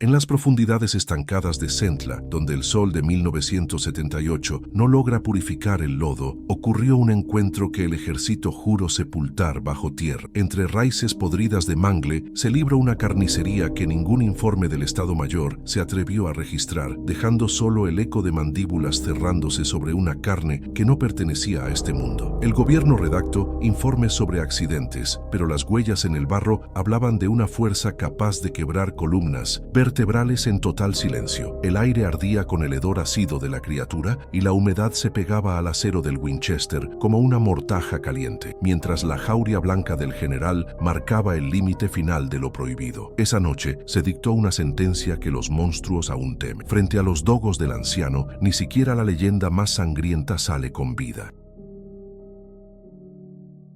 En las profundidades estancadas de Centla, donde el sol de 1978 no logra purificar el lodo, ocurrió un encuentro que el ejército juró sepultar bajo tierra. Entre raíces podridas de mangle se libra una carnicería que ningún informe del Estado Mayor se atrevió a registrar, dejando solo el eco de mandíbulas cerrándose sobre una carne que no pertenecía a este mundo. El gobierno redactó informes sobre accidentes, pero las huellas en el barro hablaban de una fuerza capaz de quebrar columnas vertebrales en total silencio. El aire ardía con el hedor ácido de la criatura y la humedad se pegaba al acero del Winchester como una mortaja caliente, mientras la jauría blanca del general marcaba el límite final de lo prohibido. Esa noche se dictó una sentencia que los monstruos aún temen. Frente a los dogos del anciano, ni siquiera la leyenda más sangrienta sale con vida.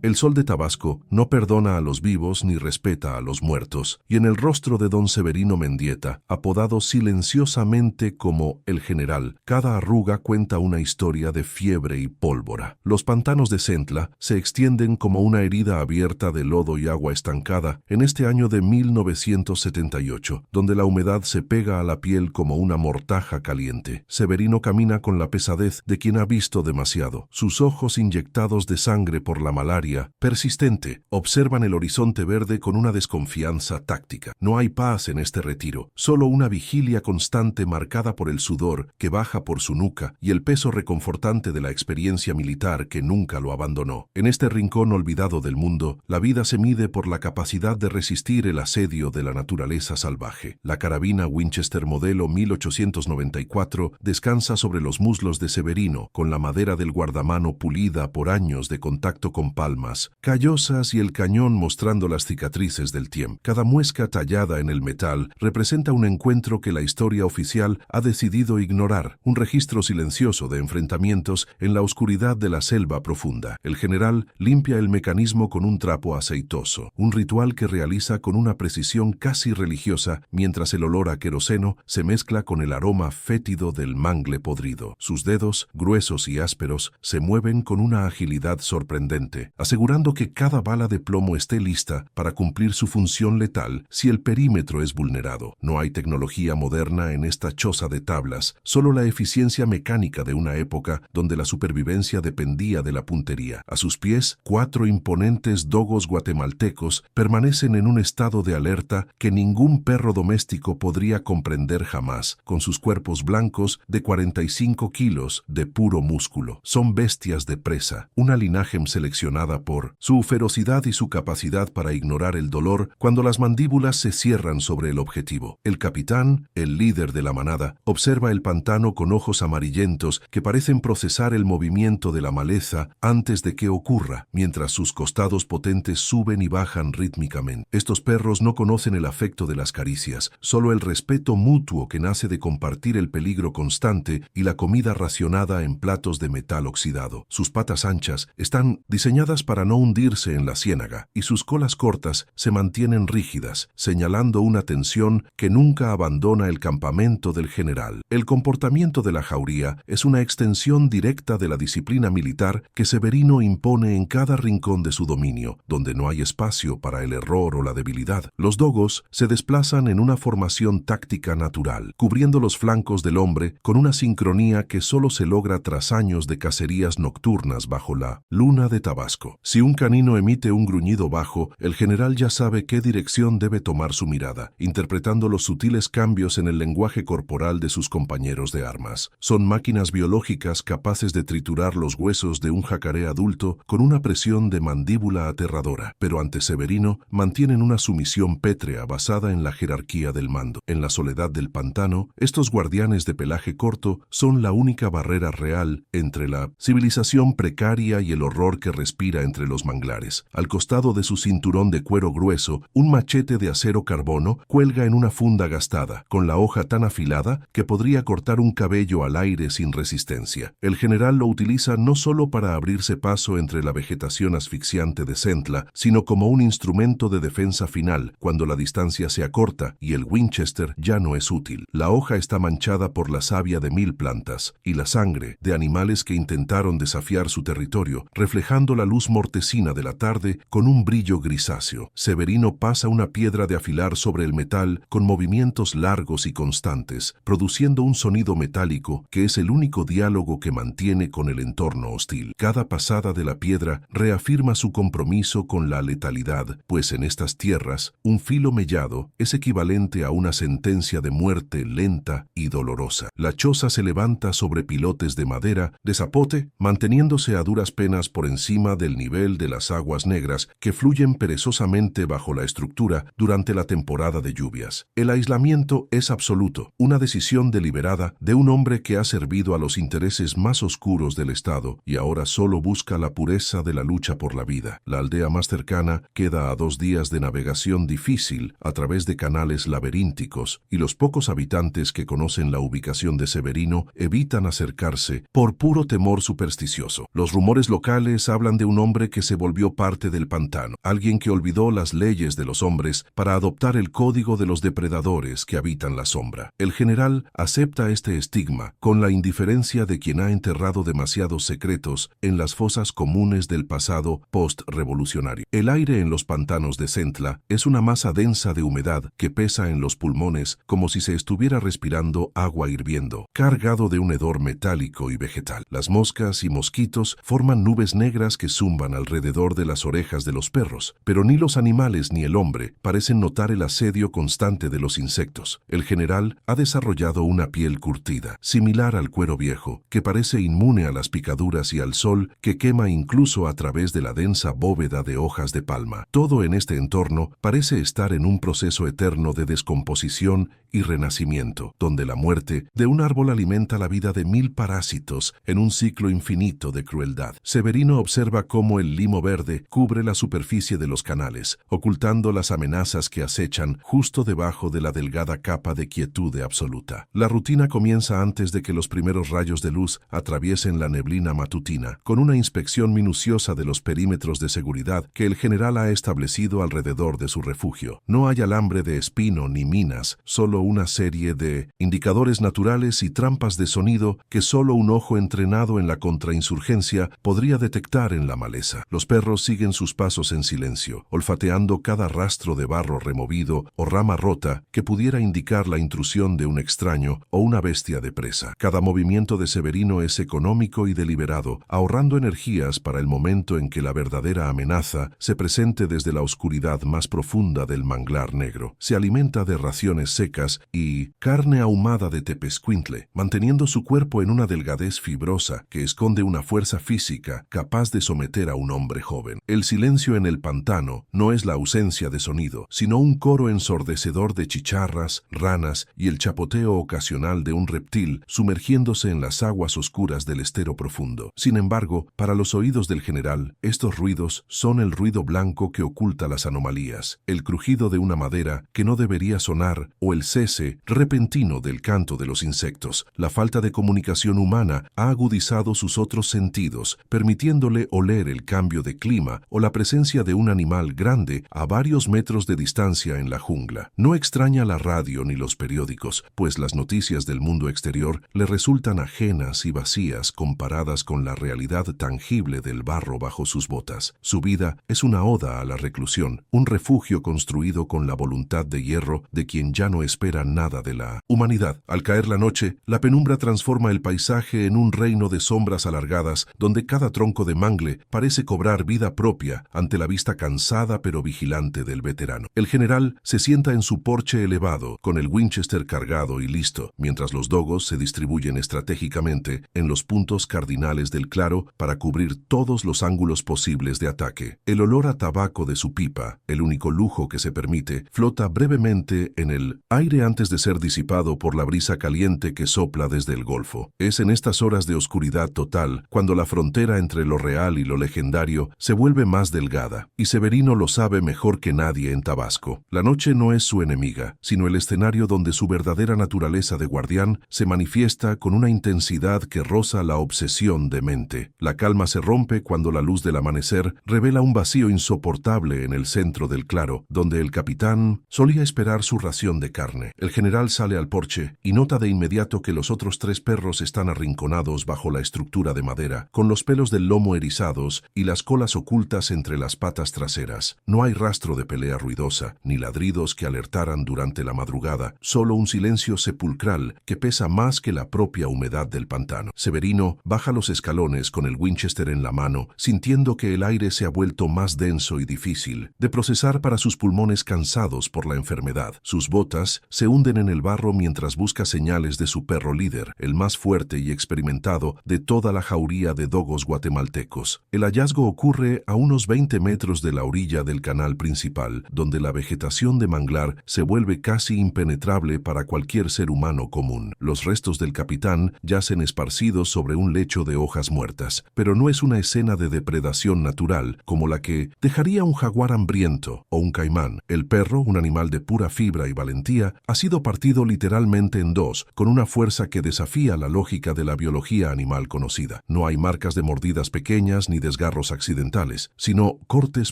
El sol de Tabasco no perdona a los vivos ni respeta a los muertos, y en el rostro de don Severino Mendieta, apodado silenciosamente como el general, cada arruga cuenta una historia de fiebre y pólvora. Los pantanos de Centla se extienden como una herida abierta de lodo y agua estancada en este año de 1978, donde la humedad se pega a la piel como una mortaja caliente. Severino camina con la pesadez de quien ha visto demasiado. Sus ojos inyectados de sangre por la malaria persistente, observan el horizonte verde con una desconfianza táctica. No hay paz en este retiro, solo una vigilia constante marcada por el sudor que baja por su nuca y el peso reconfortante de la experiencia militar que nunca lo abandonó. En este rincón olvidado del mundo, la vida se mide por la capacidad de resistir el asedio de la naturaleza salvaje. La carabina Winchester modelo 1894 descansa sobre los muslos de Severino, con la madera del guardamano pulida por años de contacto con palmas callosas y el cañón mostrando las cicatrices del tiempo. Cada muesca tallada en el metal representa un encuentro que la historia oficial ha decidido ignorar, un registro silencioso de enfrentamientos en la oscuridad de la selva profunda. El general limpia el mecanismo con un trapo aceitoso, un ritual que realiza con una precisión casi religiosa, mientras el olor a queroseno se mezcla con el aroma fétido del mangle podrido. Sus dedos, gruesos y ásperos, se mueven con una agilidad sorprendente, asegurando que cada bala de plomo esté lista para cumplir su función letal si el perímetro es vulnerado. No hay tecnología moderna en esta choza de tablas, solo la eficiencia mecánica de una época donde la supervivencia dependía de la puntería. A sus pies, 4 imponentes dogos guatemaltecos permanecen en un estado de alerta que ningún perro doméstico podría comprender jamás, con sus cuerpos blancos de 45 kilos de puro músculo. Son bestias de presa, una linaje seleccionada por su ferocidad y su capacidad para ignorar el dolor cuando las mandíbulas se cierran sobre el objetivo. El capitán, el líder de la manada, observa el pantano con ojos amarillentos que parecen procesar el movimiento de la maleza antes de que ocurra, mientras sus costados potentes suben y bajan rítmicamente. Estos perros no conocen el afecto de las caricias, solo el respeto mutuo que nace de compartir el peligro constante y la comida racionada en platos de metal oxidado. Sus patas anchas están diseñadas para no hundirse en la ciénaga, y sus colas cortas se mantienen rígidas, señalando una tensión que nunca abandona el campamento del general. El comportamiento de la jauría es una extensión directa de la disciplina militar que Severino impone en cada rincón de su dominio, donde no hay espacio para el error o la debilidad. Los dogos se desplazan en una formación táctica natural, cubriendo los flancos del hombre con una sincronía que solo se logra tras años de cacerías nocturnas bajo la luna de Tabasco. Si un canino emite un gruñido bajo, el general ya sabe qué dirección debe tomar su mirada, interpretando los sutiles cambios en el lenguaje corporal de sus compañeros de armas. Son máquinas biológicas capaces de triturar los huesos de un jacaré adulto con una presión de mandíbula aterradora, pero ante Severino mantienen una sumisión pétrea basada en la jerarquía del mando. En la soledad del pantano, estos guardianes de pelaje corto son la única barrera real entre la civilización precaria y el horror que respira entre los manglares. Al costado de su cinturón de cuero grueso, un machete de acero carbono cuelga en una funda gastada, con la hoja tan afilada que podría cortar un cabello al aire sin resistencia. El general lo utiliza no solo para abrirse paso entre la vegetación asfixiante de Centla, sino como un instrumento de defensa final, cuando la distancia se acorta y el Winchester ya no es útil. La hoja está manchada por la savia de 1000 plantas y la sangre de animales que intentaron desafiar su territorio, reflejando la luz mortecina de la tarde con un brillo grisáceo. Severino pasa una piedra de afilar sobre el metal con movimientos largos y constantes, produciendo un sonido metálico que es el único diálogo que mantiene con el entorno hostil. Cada pasada de la piedra reafirma su compromiso con la letalidad, pues en estas tierras, un filo mellado es equivalente a una sentencia de muerte lenta y dolorosa. La choza se levanta sobre pilotes de madera de zapote, manteniéndose a duras penas por encima del nivel de las aguas negras que fluyen perezosamente bajo la estructura durante la temporada de lluvias. El aislamiento es absoluto, una decisión deliberada de un hombre que ha servido a los intereses más oscuros del Estado y ahora solo busca la pureza de la lucha por la vida. La aldea más cercana queda a 2 días de navegación difícil a través de canales laberínticos y los pocos habitantes que conocen la ubicación de Severino evitan acercarse por puro temor supersticioso. Los rumores locales hablan de un hombre que se volvió parte del pantano, alguien que olvidó las leyes de los hombres para adoptar el código de los depredadores que habitan la sombra. El general acepta este estigma con la indiferencia de quien ha enterrado demasiados secretos en las fosas comunes del pasado post-revolucionario. El aire en los pantanos de Centla es una masa densa de humedad que pesa en los pulmones como si se estuviera respirando agua hirviendo, cargado de un hedor metálico y vegetal. Las moscas y mosquitos forman nubes negras que zumban alrededor de las orejas de los perros, pero ni los animales ni el hombre parecen notar el asedio constante de los insectos. El general ha desarrollado una piel curtida, similar al cuero viejo, que parece inmune a las picaduras y al sol que quema incluso a través de la densa bóveda de hojas de palma. Todo en este entorno parece estar en un proceso eterno de descomposición y renacimiento, donde la muerte de un árbol alimenta la vida de 1000 parásitos en un ciclo infinito de crueldad. Severino observa cómo el limo verde cubre la superficie de los canales, ocultando las amenazas que acechan justo debajo de la delgada capa de quietud absoluta. La rutina comienza antes de que los primeros rayos de luz atraviesen la neblina matutina, con una inspección minuciosa de los perímetros de seguridad que el general ha establecido alrededor de su refugio. No hay alambre de espino ni minas, solo una serie de indicadores naturales y trampas de sonido que solo un ojo entrenado en la contrainsurgencia podría detectar en la maleza. Los perros siguen sus pasos en silencio, olfateando cada rastro de barro removido o rama rota que pudiera indicar la intrusión de un extraño o una bestia de presa. Cada movimiento de Severino es económico y deliberado, ahorrando energías para el momento en que la verdadera amenaza se presente desde la oscuridad más profunda del manglar negro. Se alimenta de raciones secas y carne ahumada de tepezcuintle, manteniendo su cuerpo en una delgadez fibrosa que esconde una fuerza física capaz de someter a un hombre joven. El silencio en el pantano no es la ausencia de sonido, sino un coro ensordecedor de chicharras, ranas y el chapoteo ocasional de un reptil sumergiéndose en las aguas oscuras del estero profundo. Sin embargo, para los oídos del general, estos ruidos son el ruido blanco que oculta las anomalías, el crujido de una madera que no debería sonar o el cese repentino del canto de los insectos. La falta de comunicación humana ha agudizado sus otros sentidos, permitiéndole oler el cambio de clima o la presencia de un animal grande a varios metros de distancia en la jungla. No extraña la radio ni los periódicos, pues las noticias del mundo exterior le resultan ajenas y vacías comparadas con la realidad tangible del barro bajo sus botas. Su vida es una oda a la reclusión, un refugio construido con la voluntad de hierro de quien ya no espera nada de la humanidad. Al caer la noche, la penumbra transforma el paisaje en un reino de sombras alargadas, donde cada tronco de mangle parece cobrar vida propia ante la vista cansada pero vigilante del veterano. El general se sienta en su porche elevado, con el Winchester cargado y listo, mientras los dogos se distribuyen estratégicamente en los puntos cardinales del claro para cubrir todos los ángulos posibles de ataque. El olor a tabaco de su pipa, el único lujo que se permite, flota brevemente en el aire antes de ser disipado por la brisa caliente que sopla desde el golfo. Es en estas horas de oscuridad total cuando la frontera entre lo real y lo legendario se vuelve más delgada, y Severino lo sabe mejor que nadie en Tabasco. La noche no es su enemiga, sino el escenario donde su verdadera naturaleza de guardián se manifiesta con una intensidad que roza la obsesión demente. La calma se rompe cuando la luz del amanecer revela un vacío insoportable en el centro del claro, donde el capitán solía esperar su ración de carne. El general sale al porche y nota de inmediato que los otros 3 perros están arrinconados bajo la estructura de madera, con los pelos del lomo erizados y las colas ocultas entre las patas traseras. No hay rastro de pelea ruidosa, ni ladridos que alertaran durante la madrugada, solo un silencio sepulcral que pesa más que la propia humedad del pantano. Severino baja los escalones con el Winchester en la mano, sintiendo que el aire se ha vuelto más denso y difícil de procesar para sus pulmones cansados por la enfermedad. Sus botas se hunden en el barro mientras busca señales de su perro líder, el más fuerte y experimentado de toda la jauría de dogos guatemaltecos. El hallazgo ocurre a unos 20 metros de la orilla del canal principal, donde la vegetación de manglar se vuelve casi impenetrable para cualquier ser humano común. Los restos del capitán yacen esparcidos sobre un lecho de hojas muertas, pero no es una escena de depredación natural como la que dejaría un jaguar hambriento o un caimán. El perro, un animal de pura fibra y valentía, ha sido partido literalmente en dos, con una fuerza que desafía la lógica de la biología animal conocida. No hay marcas de mordidas pequeñas ni desgarros accidentales, sino cortes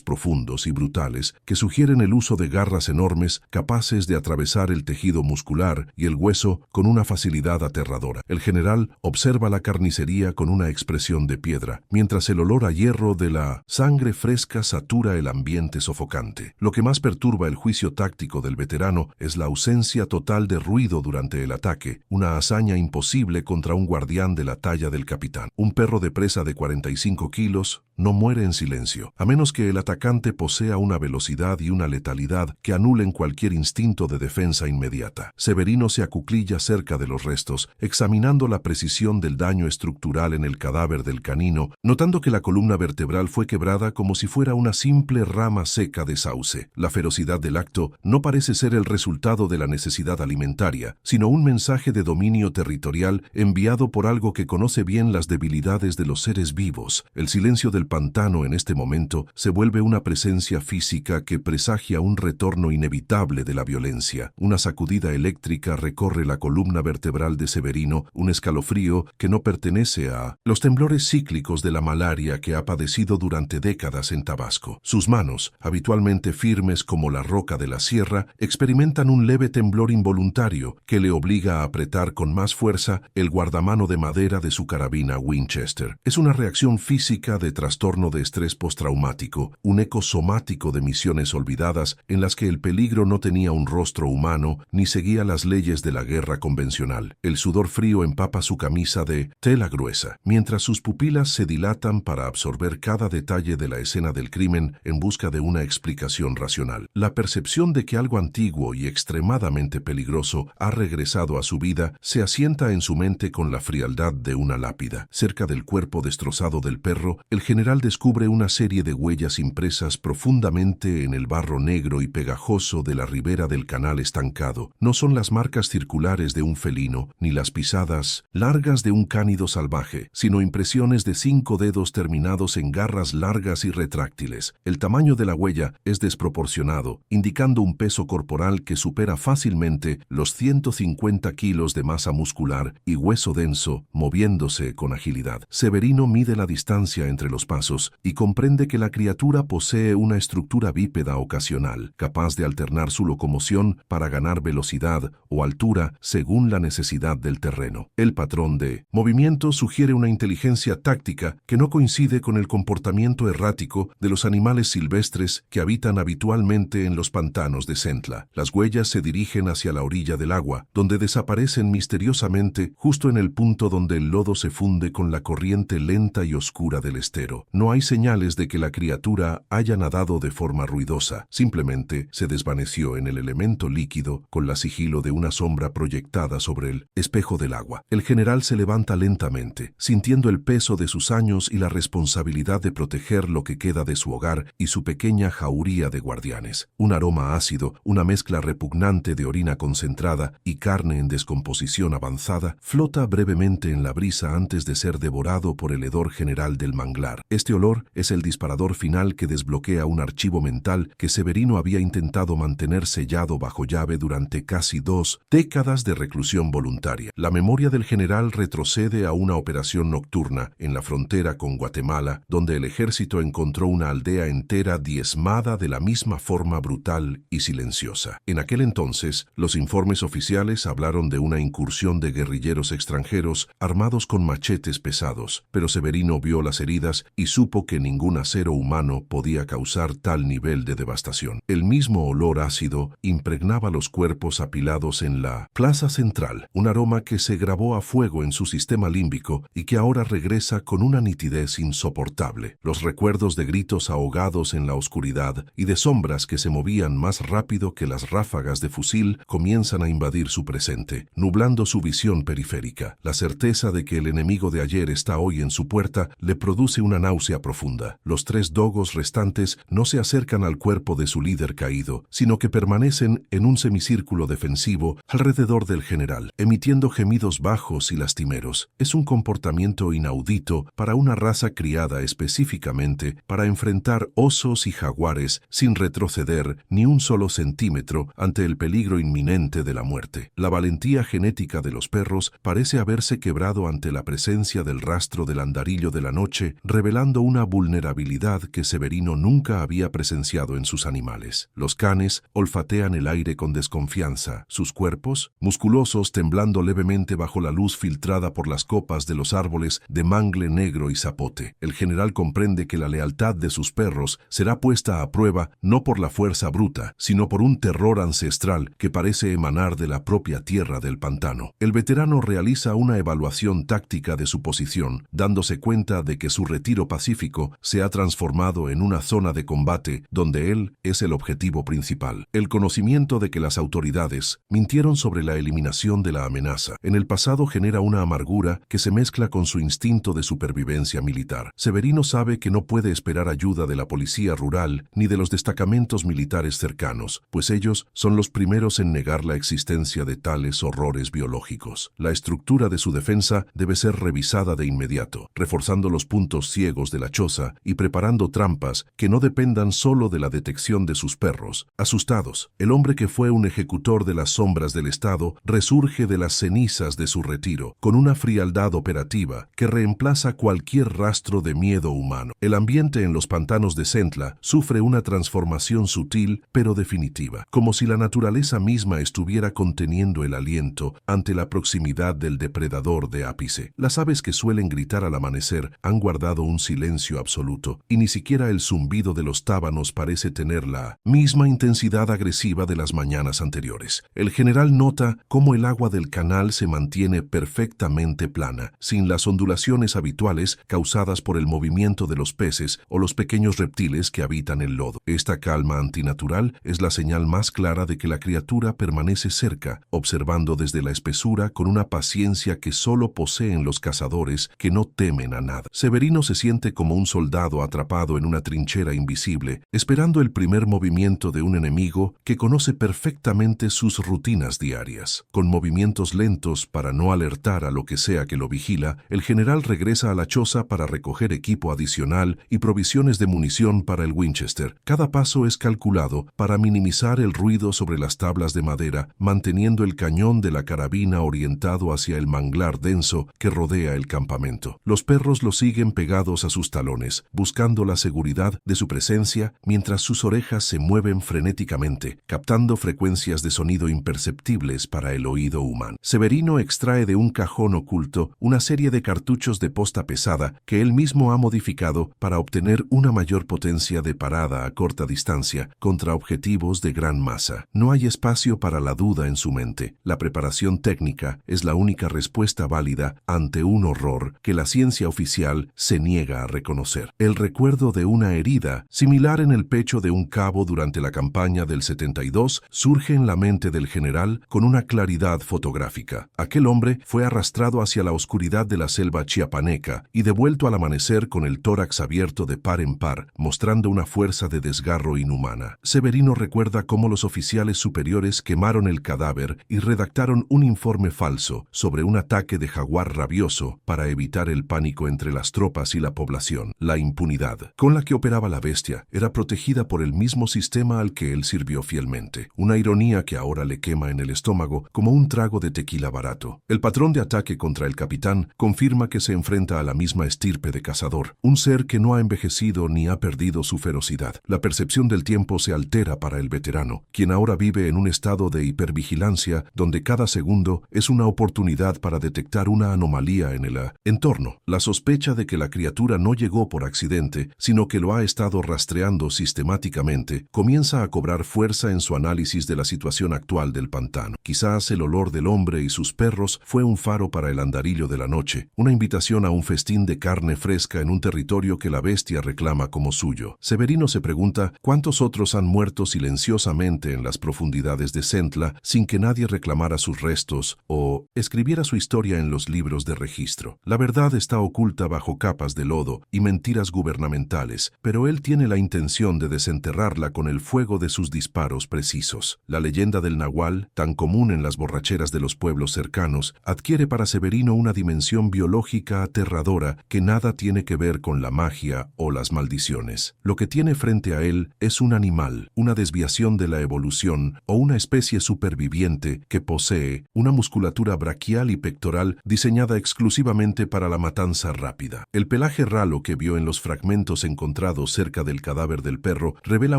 profundos y brutales que sugieren el uso de garras enormes capaces de atravesar el tejido muscular y el hueso con una facilidad aterradora. El general observa la carnicería con una expresión de piedra, mientras el olor a hierro de la sangre fresca satura el ambiente sofocante. Lo que más perturba el juicio táctico del veterano es la ausencia total de ruido durante el ataque, una hazaña imposible contra un guardián de la talla del capitán. Un perro de presa de 45 kilos no muere en silencio, a menos que el atacante posea una velocidad y una letalidad que anulen cualquier instinto de defensa inmediata. Severino se acuclilla cerca de los restos, examinando la precisión del daño estructural en el cadáver del canino, notando que la columna vertebral fue quebrada como si fuera una simple rama seca de sauce. La ferocidad del acto no parece ser el resultado de la necesidad alimentaria, sino un mensaje de dominio territorial enviado por algo que conoce bien las debilidades de los seres vivos. El silencio del pantano en este momento se vuelve una presencia física que presagia un retorno inevitable de la violencia. Una sacudida eléctrica recorre la columna vertebral de Severino, un escalofrío que no pertenece a los temblores cíclicos de la malaria que ha padecido durante décadas en Tabasco. Sus manos, habitualmente firmes como la roca de la sierra, experimentan un leve temblor involuntario que le obliga a apretar con más fuerza el guardamano de madera de su carabina Winchester. Es una reacción física de trastorno de estrés postraumático, un eco somático de misiones olvidadas en las que el peligro no tenía un rostro humano ni seguía las leyes de la guerra convencional. El sudor frío empapa su camisa de tela gruesa, mientras sus pupilas se dilatan para absorber cada detalle de la escena del crimen en busca de una explicación racional. La percepción de que algo antiguo y extremadamente peligroso ha regresado a su vida se asienta en su mente con la frialdad de una lápida. Cerca del cuerpo destrozado del perro, el general descubre una serie de huellas impresas profundamente en el barro negro y pegajoso de la ribera del canal estancado. No son las marcas circulares de un felino, ni las pisadas largas de un cánido salvaje, sino impresiones de 5 dedos terminados en garras largas y retráctiles. El tamaño de la huella es desproporcionado, indicando un peso corporal que supera fácilmente los 150 kilos de masa muscular y hueso denso, moviéndose con agilidad. Severino mide la distancia entre los pasos y comprende que la criatura posee una estructura bípeda ocasional, capaz de alternar su locomoción para ganar velocidad o altura según la necesidad del terreno. El patrón de movimiento sugiere una inteligencia táctica que no coincide con el comportamiento errático de los animales silvestres que habitan habitualmente en los pantanos de Centla. Las huellas se dirigen hacia la orilla del agua, donde desaparecen misteriosamente justo en el punto donde el lodo se funde con la corriente lenta y oscura del estero. No hay señales de que la criatura haya nadado de forma ruidosa, simplemente se desvaneció en el elemento líquido con la sigilo de una sombra proyectada sobre el espejo del agua. El general se levanta lentamente, sintiendo el peso de sus años y la responsabilidad de proteger lo que queda de su hogar y su pequeña jauría de guardianes. Un aroma ácido, una mezcla repugnante de orina concentrada y carne en descomposición avanzada, flota brevemente en la brisa antes de ser devorado por el hedor general del manglar. Este olor es el disparador final que desbloquea un archivo mental que Severino había intentado mantener sellado bajo llave durante casi 2 décadas de reclusión voluntaria. La memoria del general retrocede a una operación nocturna en la frontera con Guatemala, donde el ejército encontró una aldea entera diezmada de la misma forma brutal y silenciosa. En aquel entonces, los informes oficiales hablaron de una incursión de guerrilleros extranjeros armados con machetes pesados, pero Severino vio las heridas y y supo que ningún acero humano podía causar tal nivel de devastación. El mismo olor ácido impregnaba los cuerpos apilados en la plaza central, un aroma que se grabó a fuego en su sistema límbico y que ahora regresa con una nitidez insoportable. Los recuerdos de gritos ahogados en la oscuridad y de sombras que se movían más rápido que las ráfagas de fusil comienzan a invadir su presente, nublando su visión periférica. La certeza de que el enemigo de ayer está hoy en su puerta le produce una náusea profunda. Los 3 dogos restantes no se acercan al cuerpo de su líder caído, sino que permanecen en un semicírculo defensivo alrededor del general, emitiendo gemidos bajos y lastimeros. Es un comportamiento inaudito para una raza criada específicamente para enfrentar osos y jaguares sin retroceder ni un solo centímetro ante el peligro inminente de la muerte. La valentía genética de los perros parece haberse quebrado ante la presencia del rastro del andarillo de la noche, revelando una vulnerabilidad que Severino nunca había presenciado en sus animales. Los canes olfatean el aire con desconfianza, sus cuerpos, musculosos, temblando levemente bajo la luz filtrada por las copas de los árboles de mangle negro y zapote. El general comprende que la lealtad de sus perros será puesta a prueba no por la fuerza bruta, sino por un terror ancestral que parece emanar de la propia tierra del pantano. El veterano realiza una evaluación táctica de su posición, dándose cuenta de que su retiro pacífico se ha transformado en una zona de combate donde él es el objetivo principal. El conocimiento de que las autoridades mintieron sobre la eliminación de la amenaza en el pasado genera una amargura que se mezcla con su instinto de supervivencia militar. Severino sabe que no puede esperar ayuda de la policía rural ni de los destacamentos militares cercanos, pues ellos son los primeros en negar la existencia de tales horrores biológicos. La estructura de su defensa debe ser revisada de inmediato, reforzando los puntos ciegos de la choza y preparando trampas que no dependan solo de la detección de sus perros. Asustados, el hombre que fue un ejecutor de las sombras del Estado resurge de las cenizas de su retiro, con una frialdad operativa que reemplaza cualquier rastro de miedo humano. El ambiente en los pantanos de Centla sufre una transformación sutil pero definitiva, como si la naturaleza misma estuviera conteniendo el aliento ante la proximidad del depredador de ápice. Las aves que suelen gritar al amanecer han guardado un silencio absoluto, y ni siquiera el zumbido de los tábanos parece tener la misma intensidad agresiva de las mañanas anteriores. El general nota cómo el agua del canal se mantiene perfectamente plana, sin las ondulaciones habituales causadas por el movimiento de los peces o los pequeños reptiles que habitan el lodo. Esta calma antinatural es la señal más clara de que la criatura permanece cerca, observando desde la espesura con una paciencia que solo poseen los cazadores que no temen a nada. Severino se siente como un soldado atrapado en una trinchera invisible, esperando el primer movimiento de un enemigo que conoce perfectamente sus rutinas diarias. Con movimientos lentos para no alertar a lo que sea que lo vigila, el general regresa a la choza para recoger equipo adicional y provisiones de munición para el Winchester. Cada paso es calculado para minimizar el ruido sobre las tablas de madera, manteniendo el cañón de la carabina orientado hacia el manglar denso que rodea el campamento. Los perros lo siguen pegados a sus talones, buscando la seguridad de su presencia mientras sus orejas se mueven frenéticamente, captando frecuencias de sonido imperceptibles para el oído humano. Severino extrae de un cajón oculto una serie de cartuchos de posta pesada que él mismo ha modificado para obtener una mayor potencia de parada a corta distancia contra objetivos de gran masa. No hay espacio para la duda en su mente. La preparación técnica es la única respuesta válida ante un horror que la ciencia oficial se niega a reconocer. El recuerdo de una herida, similar en el pecho de un cabo durante la campaña del 72, surge en la mente del general con una claridad fotográfica. Aquel hombre fue arrastrado hacia la oscuridad de la selva chiapaneca y devuelto al amanecer con el tórax abierto de par en par, mostrando una fuerza de desgarro inhumana. Severino recuerda cómo los oficiales superiores quemaron el cadáver y redactaron un informe falso sobre un ataque de jaguar rabioso para evitar el pánico entre las tropas y la población. La impunidad con la que operaba la bestia era protegida por el mismo sistema al que él sirvió fielmente. Una ironía que ahora le quema en el estómago como un trago de tequila barato. El patrón de ataque contra el capitán confirma que se enfrenta a la misma estirpe de cazador, un ser que no ha envejecido ni ha perdido su ferocidad. La percepción del tiempo se altera para el veterano, quien ahora vive en un estado de hipervigilancia donde cada segundo es una oportunidad para detectar una anomalía en el entorno. La sospecha de que la criatura criatura no llegó por accidente, sino que lo ha estado rastreando sistemáticamente, comienza a cobrar fuerza en su análisis de la situación actual del pantano. Quizás el olor del hombre y sus perros fue un faro para el andarillo de la noche, una invitación a un festín de carne fresca en un territorio que la bestia reclama como suyo. Severino se pregunta cuántos otros han muerto silenciosamente en las profundidades de Centla sin que nadie reclamara sus restos o escribiera su historia en los libros de registro. La verdad está oculta bajo capas de lodo y mentiras gubernamentales, pero él tiene la intención de desenterrarla con el fuego de sus disparos precisos. La leyenda del nahual, tan común en las borracheras de los pueblos cercanos, adquiere para Severino una dimensión biológica aterradora que nada tiene que ver con la magia o las maldiciones. Lo que tiene frente a él es un animal, una desviación de la evolución o una especie superviviente que posee una musculatura braquial y pectoral diseñada exclusivamente para la matanza rápida. El pelaje ralo que vio en los fragmentos encontrados cerca del cadáver del perro revela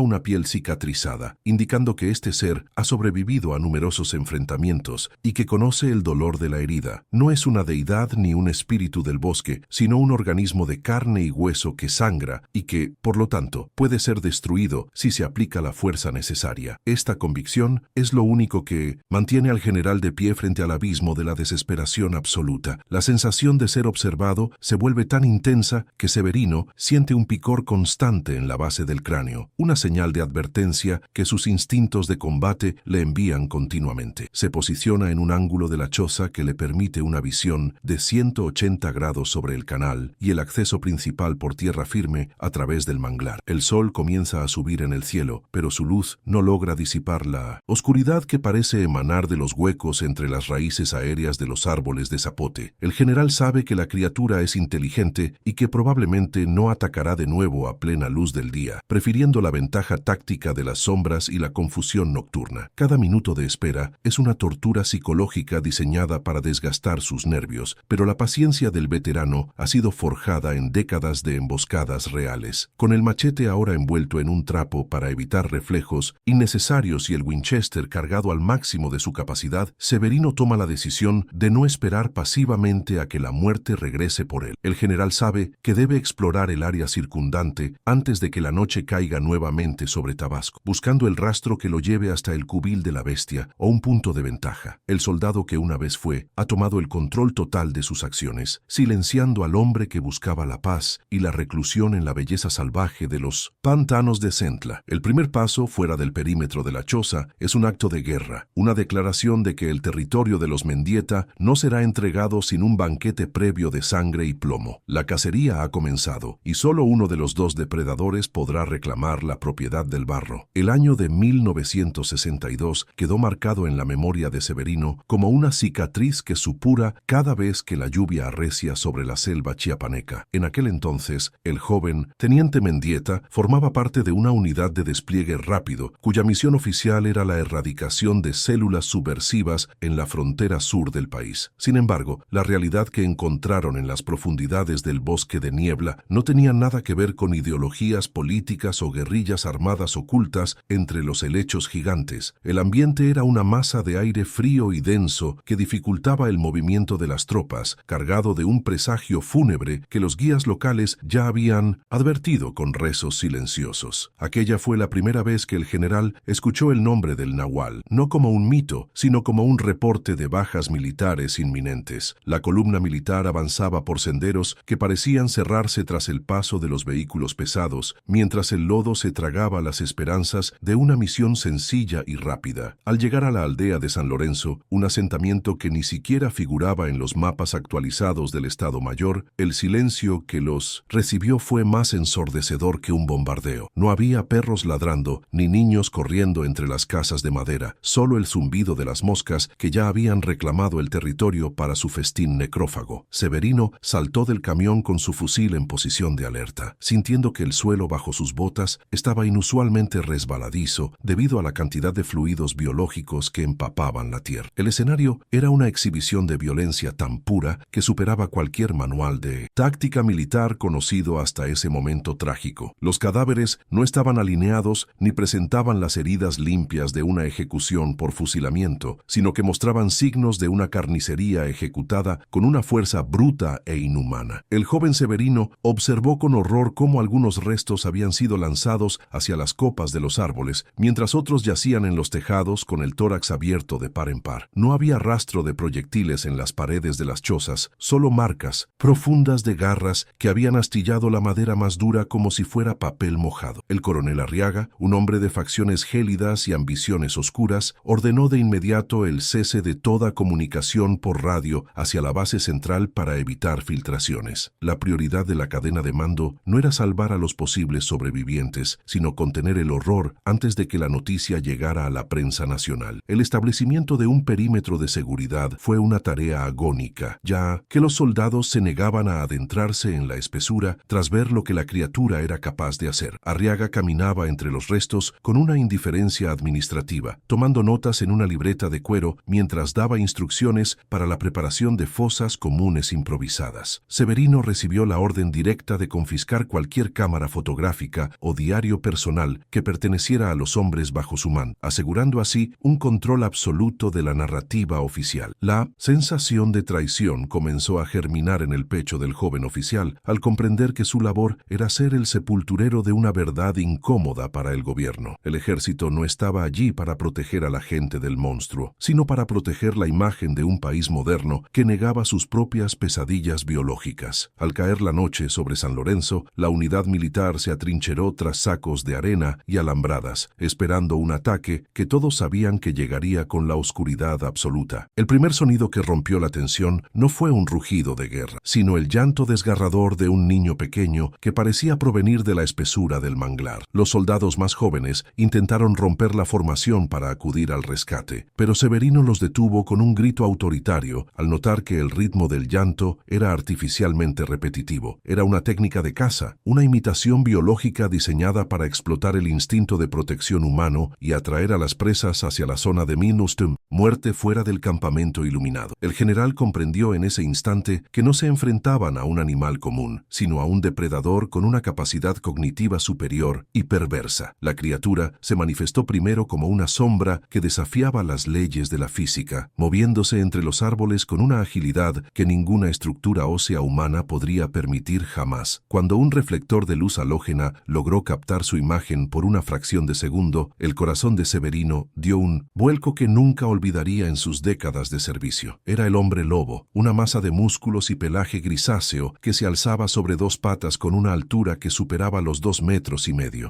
una piel cicatrizada, indicando que este ser ha sobrevivido a numerosos enfrentamientos y que conoce el dolor de la herida. No es una deidad ni un espíritu del bosque, sino un organismo de carne y hueso que sangra y que, por lo tanto, puede ser destruido si se aplica la fuerza necesaria. Esta convicción es lo único que mantiene al general de pie frente al abismo de la desesperación absoluta. La sensación de ser observado se vuelve tan intensa que Severino siente un picor constante en la base del cráneo, una señal de advertencia que sus instintos de combate le envían continuamente. Se posiciona en un ángulo de la choza que le permite una visión de 180 grados sobre el canal y el acceso principal por tierra firme a través del manglar. El sol comienza a subir en el cielo, pero su luz no logra disipar la oscuridad que parece emanar de los huecos entre las raíces aéreas de los árboles de zapote. El general sabe que la criatura es inteligente y que probablemente no atacará de nuevo a plena luz del día, prefiriendo la ventaja táctica de las sombras y la confusión nocturna. Cada minuto de espera es una tortura psicológica diseñada para desgastar sus nervios, pero la paciencia del veterano ha sido forjada en décadas de emboscadas reales. Con el machete ahora envuelto en un trapo para evitar reflejos innecesarios y el Winchester cargado al máximo de su capacidad, Severino toma la decisión de no esperar pasivamente a que la muerte regrese por él. El general sabe que debe explorar el área circundante antes de que la noche caiga nuevamente sobre Tabasco, buscando el rastro que lo lleve hasta el cubil de la bestia o un punto de ventaja. El soldado que una vez fue ha tomado el control total de sus acciones, silenciando al hombre que buscaba la paz y la reclusión en la belleza salvaje de los pantanos de Centla. El primer paso fuera del perímetro de la choza es un acto de guerra, una declaración de que el territorio de los Mendieta no será entregado sin un banquete previo de sangre y plomo. La cacería ha comenzado y solo uno de los dos depredadores podrá reclamar la propiedad del barro. El año de 1962 quedó marcado en la memoria de Severino como una cicatriz que supura cada vez que la lluvia arrecia sobre la selva chiapaneca. En aquel entonces, el joven teniente Mendieta formaba parte de una unidad de despliegue rápido, cuya misión oficial era la erradicación de células subversivas en la frontera sur del país. Sin embargo, la realidad que encontraron en las profundidades del bosque de niebla no tenía nada que ver con ideologías políticas o guerrillas armadas ocultas entre los helechos gigantes. El ambiente era una masa de aire frío y denso que dificultaba el movimiento de las tropas, cargado de un presagio fúnebre que los guías locales ya habían advertido con rezos silenciosos. Aquella fue la primera vez que el general escuchó el nombre del nahual, no como un mito, sino como un reporte de bajas militares inminentes. La columna militar avanzaba por senderos que parecían cerrarse tras el paso de los vehículos pesados, mientras el lodo se tragaba las esperanzas de una misión sencilla y rápida. Al llegar a la aldea de San Lorenzo, un asentamiento que ni siquiera figuraba en los mapas actualizados del Estado Mayor, el silencio que los recibió fue más ensordecedor que un bombardeo. No había perros ladrando, ni niños corriendo entre las casas de madera, solo el zumbido de las moscas que ya habían reclamado el territorio para su festín necrófago. Severino saltó del camión con su fusil en posición de alerta, sintiendo que el suelo bajo sus botas estaba inusualmente resbaladizo debido a la cantidad de fluidos biológicos que empapaban la tierra. El escenario era una exhibición de violencia tan pura que superaba cualquier manual de táctica militar conocido hasta ese momento trágico. Los cadáveres no estaban alineados ni presentaban las heridas limpias de una ejecución por fusilamiento, sino que mostraban signos de una carnicería ejecutada con una fuerza bruta e inhumana. El joven Severino observó con horror cómo algunos restos habían sido lanzados hacia las copas de los árboles, mientras otros yacían en los tejados con el tórax abierto de par en par. No había rastro de proyectiles en las paredes de las chozas, solo marcas profundas de garras que habían astillado la madera más dura como si fuera papel mojado. El coronel Arriaga, un hombre de facciones gélidas y ambiciones oscuras, ordenó de inmediato el cese de toda comunicación por radio hacia la base central para evitar filtraciones. La prioridad de la cadena de mando no era salvar a los posibles sobrevivientes, sino contener el horror antes de que la noticia llegara a la prensa nacional. El establecimiento de un perímetro de seguridad fue una tarea agónica, ya que los soldados se negaban a adentrarse en la espesura tras ver lo que la criatura era capaz de hacer. Arriaga caminaba entre los restos con una indiferencia administrativa, tomando notas en una libreta de cuero mientras daba instrucciones para la preparación de fosas comunes improvisadas. Severino recibió la orden directa de confiscar cualquier cámara fotográfica o diario personal que perteneciera a los hombres bajo su mando, asegurando así un control absoluto de la narrativa oficial. La sensación de traición comenzó a germinar en el pecho del joven oficial al comprender que su labor era ser el sepulturero de una verdad incómoda para el gobierno. El ejército no estaba allí para proteger a la gente del monstruo, sino para proteger la imagen de un país moderno que negaba sus propias pesadillas biológicas. Al caer la noche sobre San Lorenzo, la unidad militar se atrincheró tras sacos de arena y alambradas, esperando un ataque que todos sabían que llegaría con la oscuridad absoluta. El primer sonido que rompió la tensión no fue un rugido de guerra, sino el llanto desgarrador de un niño pequeño que parecía provenir de la espesura del manglar. Los soldados más jóvenes intentaron romper la formación para acudir al rescate, pero Severino los detuvo con un grito autoritario al notar que el ritmo del llanto era artificialmente repetitivo. Era una técnica de caza, una imitación biológica diseñada para explotar el instinto de protección humano y atraer a las presas hacia la zona de Minustum, muerte fuera del campamento iluminado. El general comprendió en ese instante que no se enfrentaban a un animal común, sino a un depredador con una capacidad cognitiva superior y perversa. La criatura se manifestó primero como una sombra que desafiaba las leyes de la física, moviéndose entre los árboles con una agilidad que ninguna estructura ósea humana podría permitir jamás. Cuando un reflector de luz halógena logró captar su imagen por una fracción de segundo, el corazón de Severino dio un vuelco que nunca olvidaría en sus décadas de servicio. Era el hombre lobo, una masa de músculos y pelaje grisáceo que se alzaba sobre dos patas con una altura que superaba los 2,5 metros.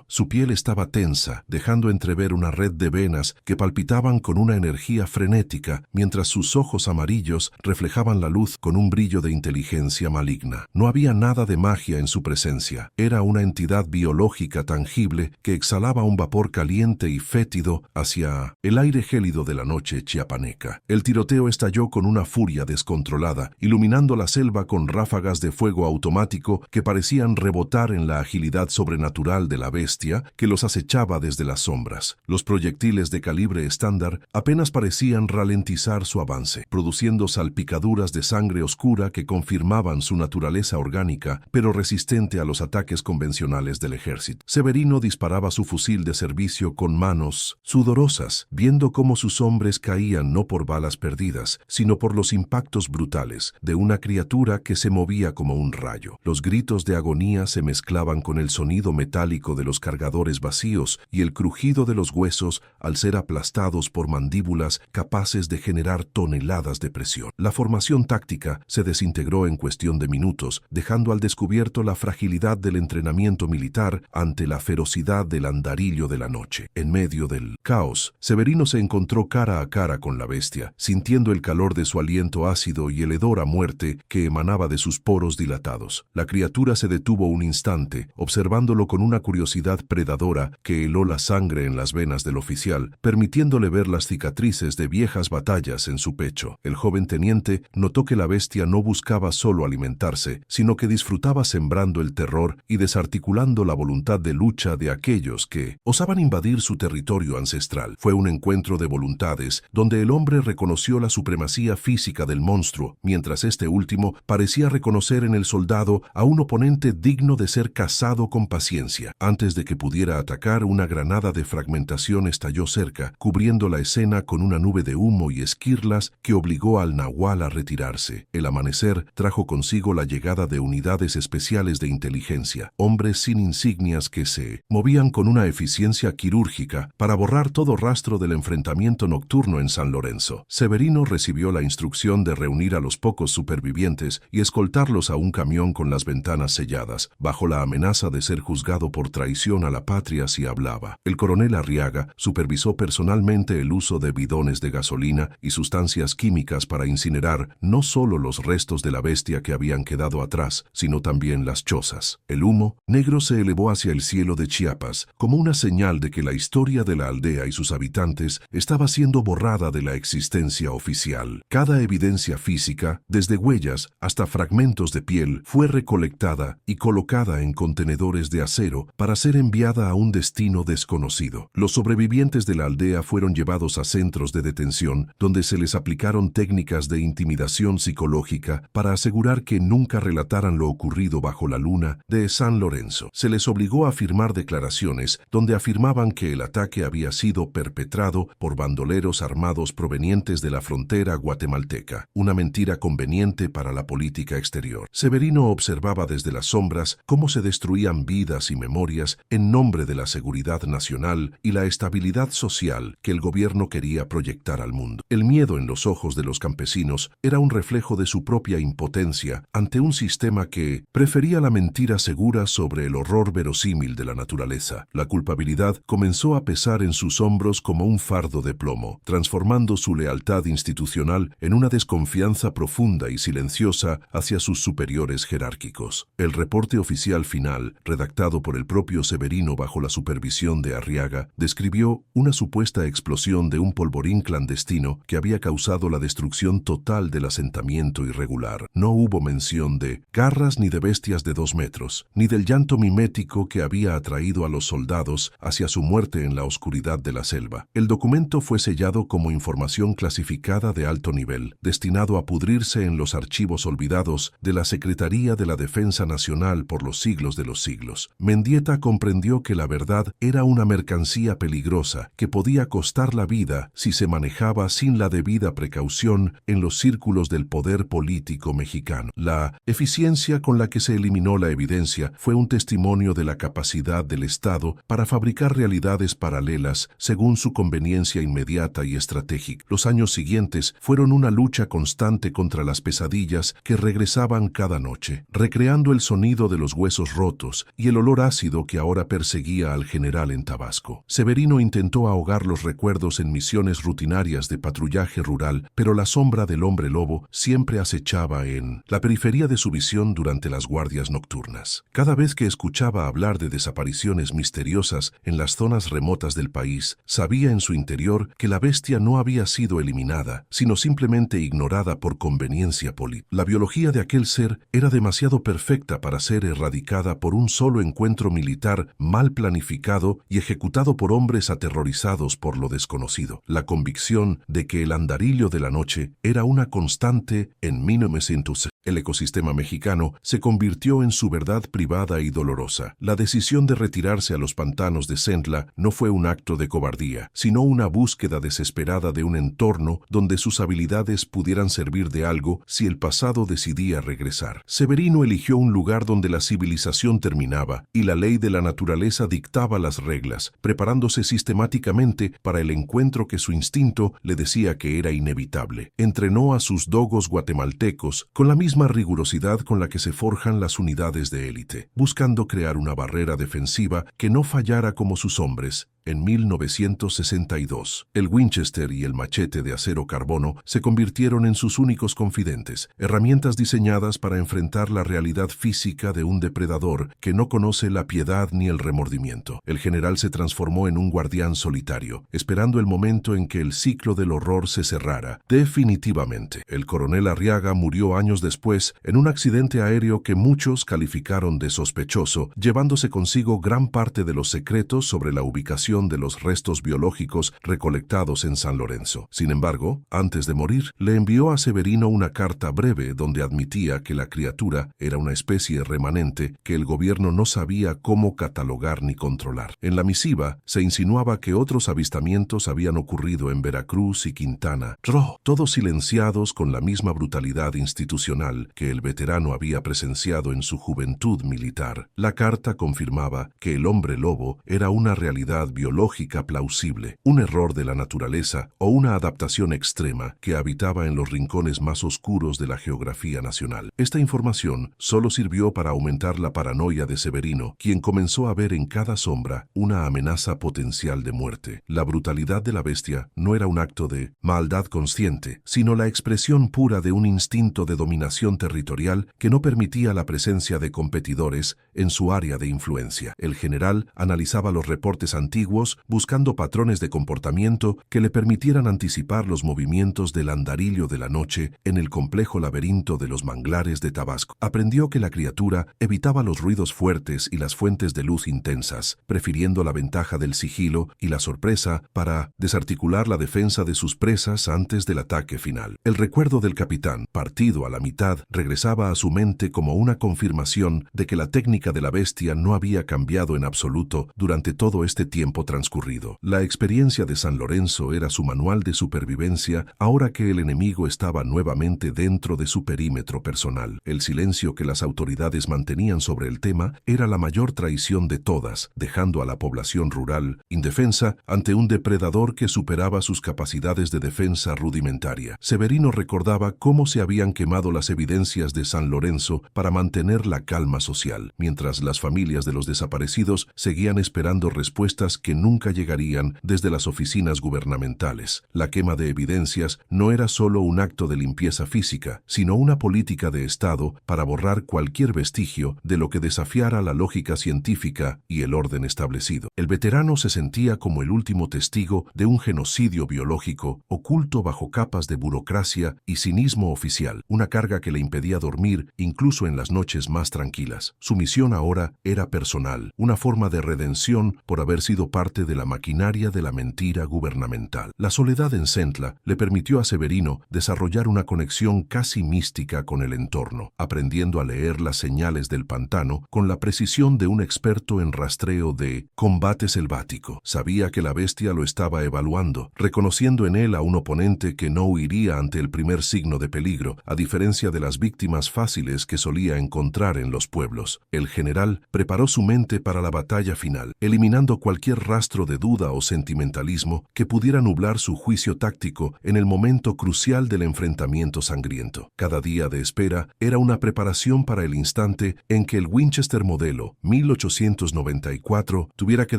Su piel estaba tensa, dejando entrever una red de venas que palpitaban con una energía frenética, mientras sus ojos amarillos reflejaban la luz con un brillo de inteligencia maligna. No había nada de magia en su presencia. Era una entidad biológica tangible que exhalaba un vapor caliente y fétido hacia el aire gélido de la noche chiapaneca. El tiroteo estalló con una furia descontrolada, iluminando la selva con ráfagas de fuego automático que parecían rebotar en la agilidad sobrenatural de la bestia que los acechaba desde las sombras. Los proyectiles de calibre estándar apenas parecían ralentizar su avance, produciendo salpicaduras de sangre oscura que confirmaban su naturaleza orgánica, pero resistente a los ataques convencionales del ejército. Severino disparaba su fusil de servicio con manos sudorosas, viendo cómo sus hombres caían no por balas perdidas, sino por los impactos brutales de una criatura que se movía como un rayo. Los gritos de agonía se mezclaban con el sonido metálico de los cargadores vacíos y el crujido de los huesos al ser aplastados por mandíbulas capaces de generar toneladas de presión. La formación táctica se desintegró en cuestión de minutos, dejando al descubierto la fragilidad del entrenamiento militar ante la ferocidad del andarillo de la noche. En medio del caos, Severino se encontró cara a cara con la bestia, sintiendo el calor de su aliento ácido y el hedor a muerte que emanaba de sus poros dilatados. La criatura se detuvo un instante, observándolo con una curiosidad predadora que heló la sangre en las venas del oficial, permitiéndole ver las cicatrices de viejas batallas en su pecho. El joven teniente notó que la bestia no buscaba solo alimentarse, sino que disfrutaba sembrando el terror y desarticulando la voluntad de lucha de aquellos que osaban invadir su territorio ancestral. Fue un encuentro de voluntades donde el hombre reconoció la supremacía física del monstruo, mientras este último parecía reconocer en el soldado a un oponente digno de ser cazado con paciencia. Antes de que pudiera atacar, una granada de fragmentación estalló cerca, cubriendo la escena con una nube de humo y esquirlas que obligó al nahual a retirarse. El amanecer trajo consigo la llegada de unidades especiales de inteligencia, hombres sin insignias que se movían con una eficiencia quirúrgica para borrar todo rastro del enfrentamiento nocturno en San Lorenzo. Severino recibió la instrucción de reunir a los pocos supervivientes y escoltarlos a un camión con las ventanas selladas, bajo la amenaza de ser juzgado por traición a la patria si hablaba. El coronel Arriaga supervisó personalmente el uso de bidones de gasolina y sustancias químicas para incinerar no solo los restos de la bestia que habían quedado atrás, sino también las chozas. El humo negro se elevó hacia el cielo de Chiapas, como una señal de que la historia de la aldea y sus habitantes estaba siendo borrada de la existencia oficial. Cada evidencia física, desde huellas hasta fragmentos de piel, fue recolectada y colocada en contenedores de acero para ser enviada a un destino desconocido. Los sobrevivientes de la aldea fueron llevados a centros de detención, donde se les aplicaron técnicas de intimidación psicológica para asegurar que nunca relataran lo ocurrido bajo la luna de San Lorenzo. Se les obligó a firmar declaraciones donde afirmaban que el ataque había sido perpetrado por bandoleros armados provenientes de la frontera guatemalteca, una mentira conveniente para la política exterior. Severino observaba desde las sombras cómo se destruían vidas y memorias en nombre de la seguridad nacional y la estabilidad social que el gobierno quería proyectar al mundo. El miedo en los ojos de los campesinos era un reflejo de su propia impotencia ante un sistema que prefería la mentira segura sobre el horror verosímil de la naturaleza. La culpabilidad comenzó a pesar en sus hombros como un fardo de plomo, transformando su lealtad institucional en una desconfianza profunda y silenciosa hacia sus superiores jerárquicos. El reporte oficial final, redactado por el propio Severino bajo la supervisión de Arriaga, describió una supuesta explosión de un polvorín clandestino que había causado la destrucción total del asentamiento irregular. No hubo mención de garras ni de bestias de 2 metros, ni del llanto mimético que había atraído a los soldados hacia su muerte en la oscuridad de la selva. El documento fue sellado como información clasificada de alto nivel, destinado a pudrirse en los archivos olvidados de la Secretaría de la Defensa Nacional por los siglos de los siglos. Mendieta comprendió que la verdad era una mercancía peligrosa que podía costar la vida si se manejaba sin la debida precaución en los círculos del poder político mexicano. La eficiencia con la que se eliminó la evidencia fue un testimonio de la capacidad del Estado para fabricar realidades paralelas según su conveniencia inmediata y estratégica. Los años siguientes fueron una lucha constante contra las pesadillas que regresaban cada noche, recreando el sonido de los huesos rotos y el olor ácido que ahora perseguía al general en Tabasco. Severino intentó ahogar los recuerdos en misiones rutinarias de patrullaje rural, pero la sombra del hombre lobo siempre acechaba en la periferia de su visión durante las guardias nocturnas. Cada vez que escuchaba hablar de desapariciones misteriosas en las zonas remotas del país, sabía en su interior que la bestia no había sido eliminada, sino simplemente ignorada por conveniencia política. La biología de aquel ser era demasiado perfecta para ser erradicada por un solo encuentro militar mal planificado y ejecutado por hombres aterrorizados por lo desconocido. La convicción de que el andarillo de la noche era una constante en 1900. El ecosistema mexicano se convirtió en su verdad privada y dolorosa. La decisión de retirarse a los pantanos de Centla no fue un acto de cobardía, sino una búsqueda desesperada de un entorno donde sus habilidades pudieran servir de algo si el pasado decidía regresar. Severino eligió un lugar donde la civilización terminaba y la ley de la naturaleza dictaba las reglas, preparándose sistemáticamente para el encuentro que su instinto le decía que era inevitable. Entrenó a sus dogos guatemaltecos con la misma rigurosidad con la que se forjan las unidades de élite, buscando crear una barrera defensiva que no fallara como sus hombres. En 1962, el Winchester y el machete de acero carbono se convirtieron en sus únicos confidentes, herramientas diseñadas para enfrentar la realidad física de un depredador que no conoce la piedad ni el remordimiento. El general se transformó en un guardián solitario, esperando el momento en que el ciclo del horror se cerrara. Definitivamente, el coronel Arriaga murió años después en un accidente aéreo que muchos calificaron de sospechoso, llevándose consigo gran parte de los secretos sobre la ubicación extracción de los restos biológicos recolectados en San Lorenzo. Sin embargo, antes de morir, le envió a Severino una carta breve donde admitía que la criatura era una especie remanente que el gobierno no sabía cómo catalogar ni controlar. En la misiva se insinuaba que otros avistamientos habían ocurrido en Veracruz y Quintana Roo, todos silenciados con la misma brutalidad institucional que el veterano había presenciado en su juventud militar. La carta confirmaba que el hombre lobo era una realidad biológica plausible, un error de la naturaleza o una adaptación extrema que habitaba en los rincones más oscuros de la geografía nacional. Esta información solo sirvió para aumentar la paranoia de Severino, quien comenzó a ver en cada sombra una amenaza potencial de muerte. La brutalidad de la bestia no era un acto de maldad consciente, sino la expresión pura de un instinto de dominación territorial que no permitía la presencia de competidores en su área de influencia. El general analizaba los reportes antiguos buscando patrones de comportamiento que le permitieran anticipar los movimientos del andarillo de la noche en el complejo laberinto de los manglares de Tabasco. Aprendió que la criatura evitaba los ruidos fuertes y las fuentes de luz intensas, prefiriendo la ventaja del sigilo y la sorpresa para desarticular la defensa de sus presas antes del ataque final. El recuerdo del capitán, partido a la mitad, regresaba a su mente como una confirmación de que la técnica de la bestia no había cambiado en absoluto durante todo este tiempo transcurrido. La experiencia de San Lorenzo era su manual de supervivencia ahora que el enemigo estaba nuevamente dentro de su perímetro personal. El silencio que las autoridades mantenían sobre el tema era la mayor traición de todas, dejando a la población rural indefensa ante un depredador que superaba sus capacidades de defensa rudimentaria. Severino recordaba cómo se habían quemado las evidencias de San Lorenzo para mantener la calma social, mientras las familias de los desaparecidos seguían esperando respuestas que nunca llegarían desde las oficinas gubernamentales. La quema de evidencias no era solo un acto de limpieza física, sino una política de Estado para borrar cualquier vestigio de lo que desafiara la lógica científica y el orden establecido. El veterano se sentía como el último testigo de un genocidio biológico oculto bajo capas de burocracia y cinismo oficial, una carga que le impedía dormir incluso en las noches más tranquilas. Su misión ahora era personal, una forma de redención por haber sido parte de la maquinaria de la mentira gubernamental. La soledad en Centla le permitió a Severino desarrollar una conexión casi mística con el entorno, aprendiendo a leer las señales del pantano con la precisión de un experto en rastreo de combate selvático. Sabía que la bestia lo estaba evaluando, reconociendo en él a un oponente que no huiría ante el primer signo de peligro, a diferencia de las víctimas fáciles que solía encontrar en los pueblos. El general preparó su mente para la batalla final, eliminando cualquier rastro de duda o sentimentalismo que pudiera nublar su juicio táctico en el momento crucial del enfrentamiento sangriento. Cada día de espera era una preparación para el instante en que el Winchester modelo 1894 tuviera que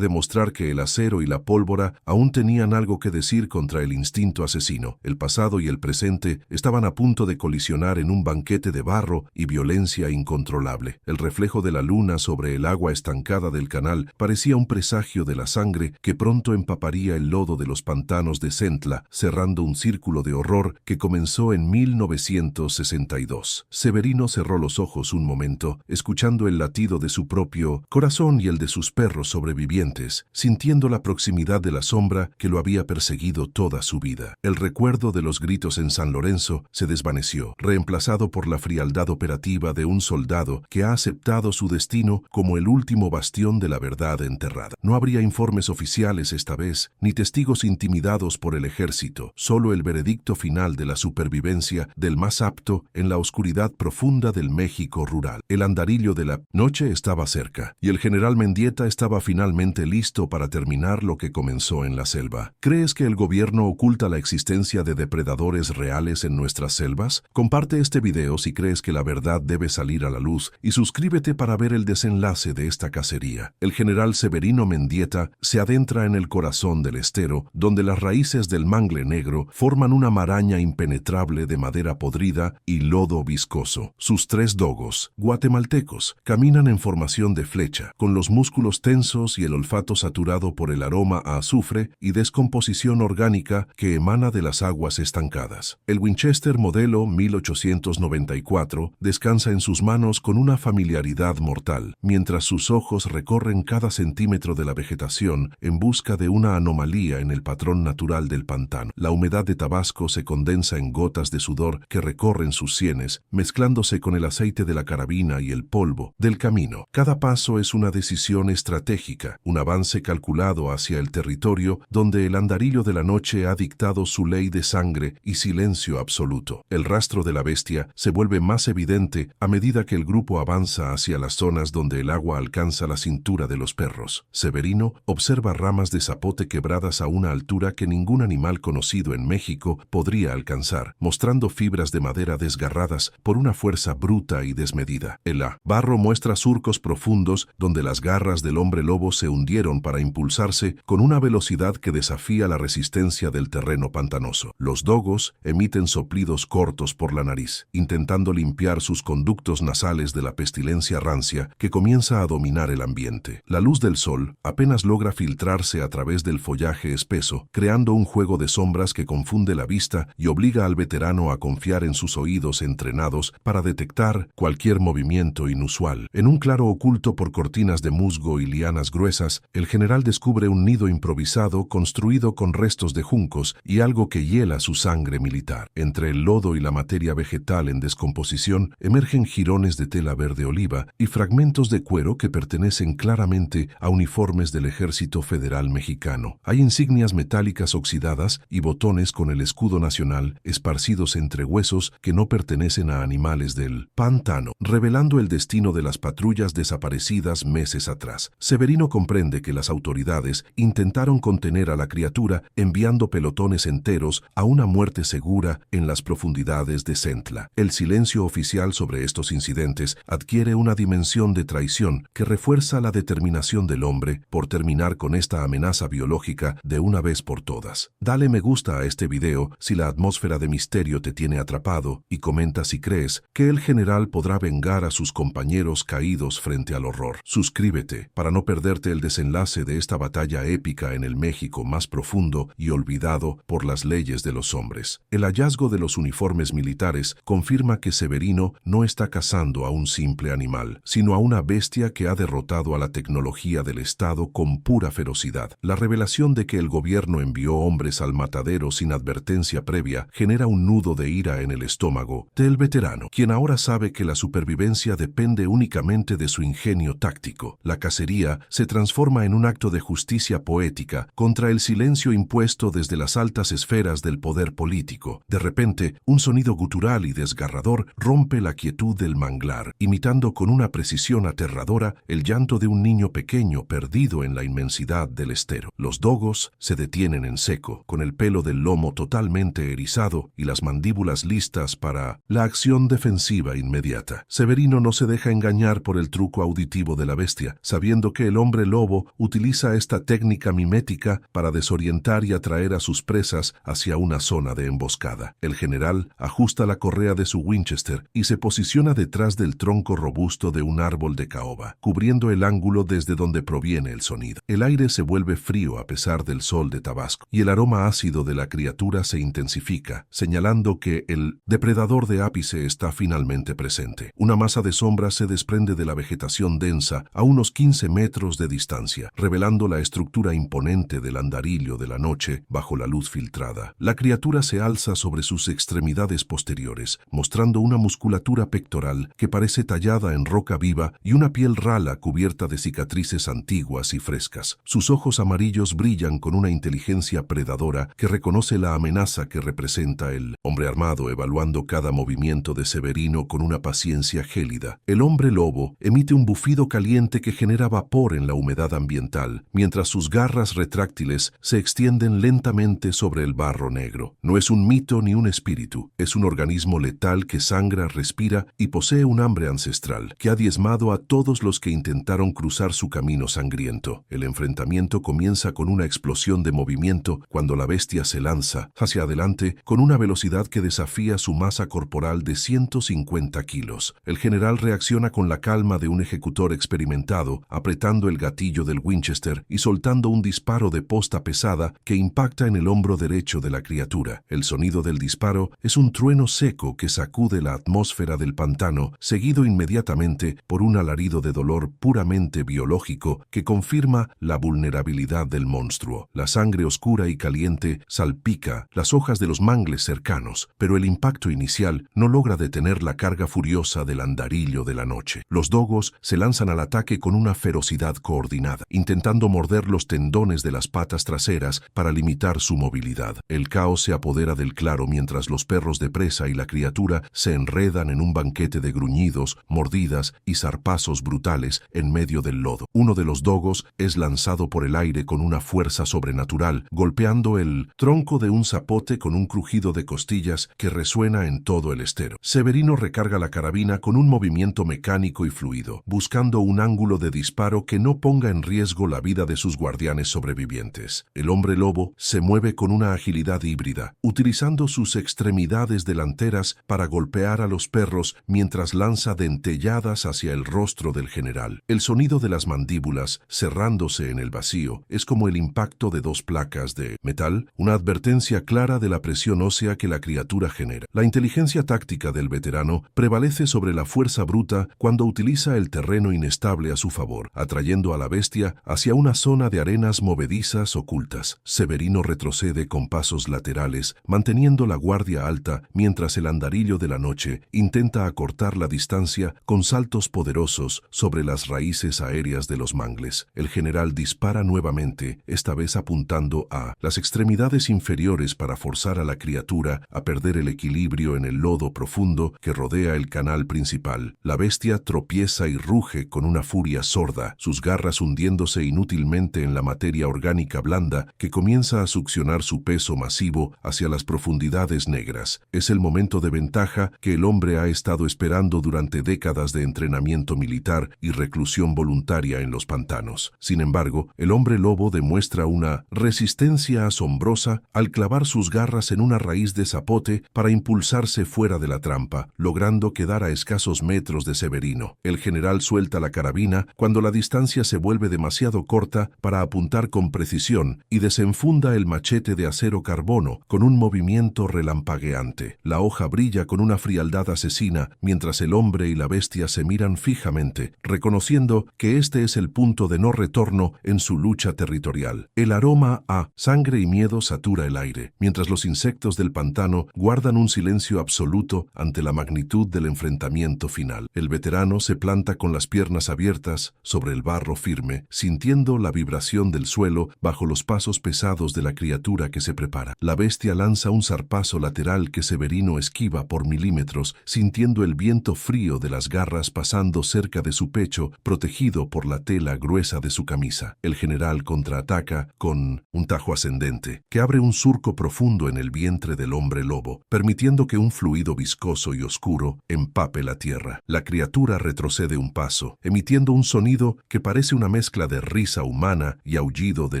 demostrar que el acero y la pólvora aún tenían algo que decir contra el instinto asesino. El pasado y el presente estaban a punto de colisionar en un banquete de barro y violencia incontrolable. El reflejo de la luna sobre el agua estancada del canal parecía un presagio de la sangre que pronto empaparía el lodo de los pantanos de Centla, cerrando un círculo de horror que comenzó en 1962. Severino cerró los ojos un momento, escuchando el latido de su propio corazón y el de sus perros sobrevivientes, sintiendo la proximidad de la sombra que lo había perseguido toda su vida. El recuerdo de los gritos en San Lorenzo se desvaneció, reemplazado por la frialdad operativa de un soldado que ha aceptado su destino como el último bastión de la verdad enterrada. No habría informes oficiales esta vez, ni testigos intimidados por el ejército, solo el veredicto final de la supervivencia del más apto en la oscuridad profunda del México rural. El andarillo de la noche estaba cerca, y el general Mendieta estaba finalmente listo para terminar lo que comenzó en la selva. ¿Crees que el gobierno oculta la existencia de depredadores reales en nuestras selvas? Comparte este video si crees que la verdad debe salir a la luz y suscríbete para ver el desenlace de esta cacería. El general Severino Mendieta se adentra en el corazón del estero, donde las raíces del mangle negro forman una maraña impenetrable de madera podrida y lodo viscoso. Sus 3 dogos, guatemaltecos, caminan en formación de flecha, con los músculos tensos y el olfato saturado por el aroma a azufre y descomposición orgánica que emana de las aguas estancadas. El Winchester modelo 1894 descansa en sus manos con una familiaridad mortal, mientras sus ojos recorren cada centímetro de la vegetación región en busca de una anomalía en el patrón natural del pantano. La humedad de Tabasco se condensa en gotas de sudor que recorren sus sienes, mezclándose con el aceite de la carabina y el polvo del camino. Cada paso es una decisión estratégica, un avance calculado hacia el territorio donde el andarillo de la noche ha dictado su ley de sangre y silencio absoluto. El rastro de la bestia se vuelve más evidente a medida que el grupo avanza hacia las zonas donde el agua alcanza la cintura de los perros. Severino observa ramas de zapote quebradas a una altura que ningún animal conocido en México podría alcanzar, mostrando fibras de madera desgarradas por una fuerza bruta y desmedida. El barro muestra surcos profundos donde las garras del hombre lobo se hundieron para impulsarse con una velocidad que desafía la resistencia del terreno pantanoso. Los dogos emiten soplidos cortos por la nariz, intentando limpiar sus conductos nasales de la pestilencia rancia que comienza a dominar el ambiente. La luz del sol apenas logra filtrarse a través del follaje espeso, creando un juego de sombras que confunde la vista y obliga al veterano a confiar en sus oídos entrenados para detectar cualquier movimiento inusual. En un claro oculto por cortinas de musgo y lianas gruesas, el general descubre un nido improvisado construido con restos de juncos y algo que hiela su sangre militar. Entre el lodo y la materia vegetal en descomposición emergen jirones de tela verde oliva y fragmentos de cuero que pertenecen claramente a uniformes del Ejército Federal Mexicano. Hay insignias metálicas oxidadas y botones con el escudo nacional esparcidos entre huesos que no pertenecen a animales del pantano, revelando el destino de las patrullas desaparecidas meses atrás. Severino comprende que las autoridades intentaron contener a la criatura enviando pelotones enteros a una muerte segura en las profundidades de Centla. El silencio oficial sobre estos incidentes adquiere una dimensión de traición que refuerza la determinación del hombre por terminar con esta amenaza biológica de una vez por todas. Dale me gusta a este video si la atmósfera de misterio te tiene atrapado y comenta si crees que el general podrá vengar a sus compañeros caídos frente al horror. Suscríbete para no perderte el desenlace de esta batalla épica en el México más profundo y olvidado por las leyes de los hombres. El hallazgo de los uniformes militares confirma que Severino no está cazando a un simple animal, sino a una bestia que ha derrotado a la tecnología del Estado con pura ferocidad. La revelación de que el gobierno envió hombres al matadero sin advertencia previa genera un nudo de ira en el estómago del veterano, quien ahora sabe que la supervivencia depende únicamente de su ingenio táctico. La cacería se transforma en un acto de justicia poética contra el silencio impuesto desde las altas esferas del poder político. De repente, un sonido gutural y desgarrador rompe la quietud del manglar, imitando con una precisión aterradora el llanto de un niño pequeño perdido en la inmensidad del estero. Los dogos se detienen en seco, con el pelo del lomo totalmente erizado y las mandíbulas listas para la acción defensiva inmediata. Severino no se deja engañar por el truco auditivo de la bestia, sabiendo que el hombre lobo utiliza esta técnica mimética para desorientar y atraer a sus presas hacia una zona de emboscada. El general ajusta la correa de su Winchester y se posiciona detrás del tronco robusto de un árbol de caoba, cubriendo el ángulo desde donde proviene el sonido. El aire se vuelve frío a pesar del sol de Tabasco, y el aroma ácido de la criatura se intensifica, señalando que el depredador de ápice está finalmente presente. Una masa de sombra se desprende de la vegetación densa a unos 15 metros de distancia, revelando la estructura imponente del andarillo de la noche bajo la luz filtrada. La criatura se alza sobre sus extremidades posteriores, mostrando una musculatura pectoral que parece tallada en roca viva y una piel rala cubierta de cicatrices antiguas y frescas. Sus ojos amarillos brillan con una inteligencia predadora que reconoce la amenaza que representa el hombre armado, evaluando cada movimiento de Severino con una paciencia gélida. El hombre lobo emite un bufido caliente que genera vapor en la humedad ambiental, mientras sus garras retráctiles se extienden lentamente sobre el barro negro. No es un mito ni un espíritu, es un organismo letal que sangra, respira y posee un hambre ancestral que ha diezmado a todos los que intentaron cruzar su camino sangriento. El enfrentamiento comienza con una explosión de movimiento cuando la bestia se lanza hacia adelante con una velocidad que desafía su masa corporal de 150 kilos. El general reacciona con la calma de un ejecutor experimentado, apretando el gatillo del Winchester y soltando un disparo de posta pesada que impacta en el hombro derecho de la criatura. El sonido del disparo es un trueno seco que sacude la atmósfera del pantano, seguido inmediatamente por un alarido de dolor puramente biológico que confirma revela la vulnerabilidad del monstruo. La sangre oscura y caliente salpica las hojas de los mangles cercanos, pero el impacto inicial no logra detener la carga furiosa del andarillo de la noche. Los dogos se lanzan al ataque con una ferocidad coordinada, intentando morder los tendones de las patas traseras para limitar su movilidad. El caos se apodera del claro mientras los perros de presa y la criatura se enredan en un banquete de gruñidos, mordidas y zarpazos brutales en medio del lodo. Uno de los dogos es lanzado por el aire con una fuerza sobrenatural, golpeando el tronco de un zapote con un crujido de costillas que resuena en todo el estero. Severino recarga la carabina con un movimiento mecánico y fluido, buscando un ángulo de disparo que no ponga en riesgo la vida de sus guardianes sobrevivientes. El hombre lobo se mueve con una agilidad híbrida, utilizando sus extremidades delanteras para golpear a los perros mientras lanza dentelladas hacia el rostro del general. El sonido de las mandíbulas cerrándose en el vacío es como el impacto de dos placas de metal, una advertencia clara de la presión ósea que la criatura genera. La inteligencia táctica del veterano prevalece sobre la fuerza bruta cuando utiliza el terreno inestable a su favor, atrayendo a la bestia hacia una zona de arenas movedizas ocultas. Severino retrocede con pasos laterales, manteniendo la guardia alta mientras el andarillo de la noche intenta acortar la distancia con saltos poderosos sobre las raíces aéreas de los mangles. El general dispara nuevamente, esta vez apuntando a las extremidades inferiores para forzar a la criatura a perder el equilibrio en el lodo profundo que rodea el canal principal. La bestia tropieza y ruge con una furia sorda, sus garras hundiéndose inútilmente en la materia orgánica blanda que comienza a succionar su peso masivo hacia las profundidades negras. Es el momento de ventaja que el hombre ha estado esperando durante décadas de entrenamiento militar y reclusión voluntaria en los pantanos. Sin embargo, el hombre lobo demuestra una resistencia asombrosa al clavar sus garras en una raíz de zapote para impulsarse fuera de la trampa, logrando quedar a escasos metros de Severino. El general suelta la carabina cuando la distancia se vuelve demasiado corta para apuntar con precisión y desenfunda el machete de acero carbono con un movimiento relampagueante. La hoja brilla con una frialdad asesina mientras el hombre y la bestia se miran fijamente, reconociendo que este es el punto de no retorno en su lucha territorial. El aroma a sangre y miedo satura el aire, mientras los insectos del pantano guardan un silencio absoluto ante la magnitud del enfrentamiento final. El veterano se planta con las piernas abiertas sobre el barro firme, sintiendo la vibración del suelo bajo los pasos pesados de la criatura que se prepara. La bestia lanza un zarpazo lateral que Severino esquiva por milímetros, sintiendo el viento frío de las garras pasando cerca de su pecho, protegido por la tela gruesa de su camisa. El general contraataca con un tajo ascendente, que abre un surco profundo en el vientre del hombre lobo, permitiendo que un fluido viscoso y oscuro empape la tierra. La criatura retrocede un paso, emitiendo un sonido que parece una mezcla de risa humana y aullido de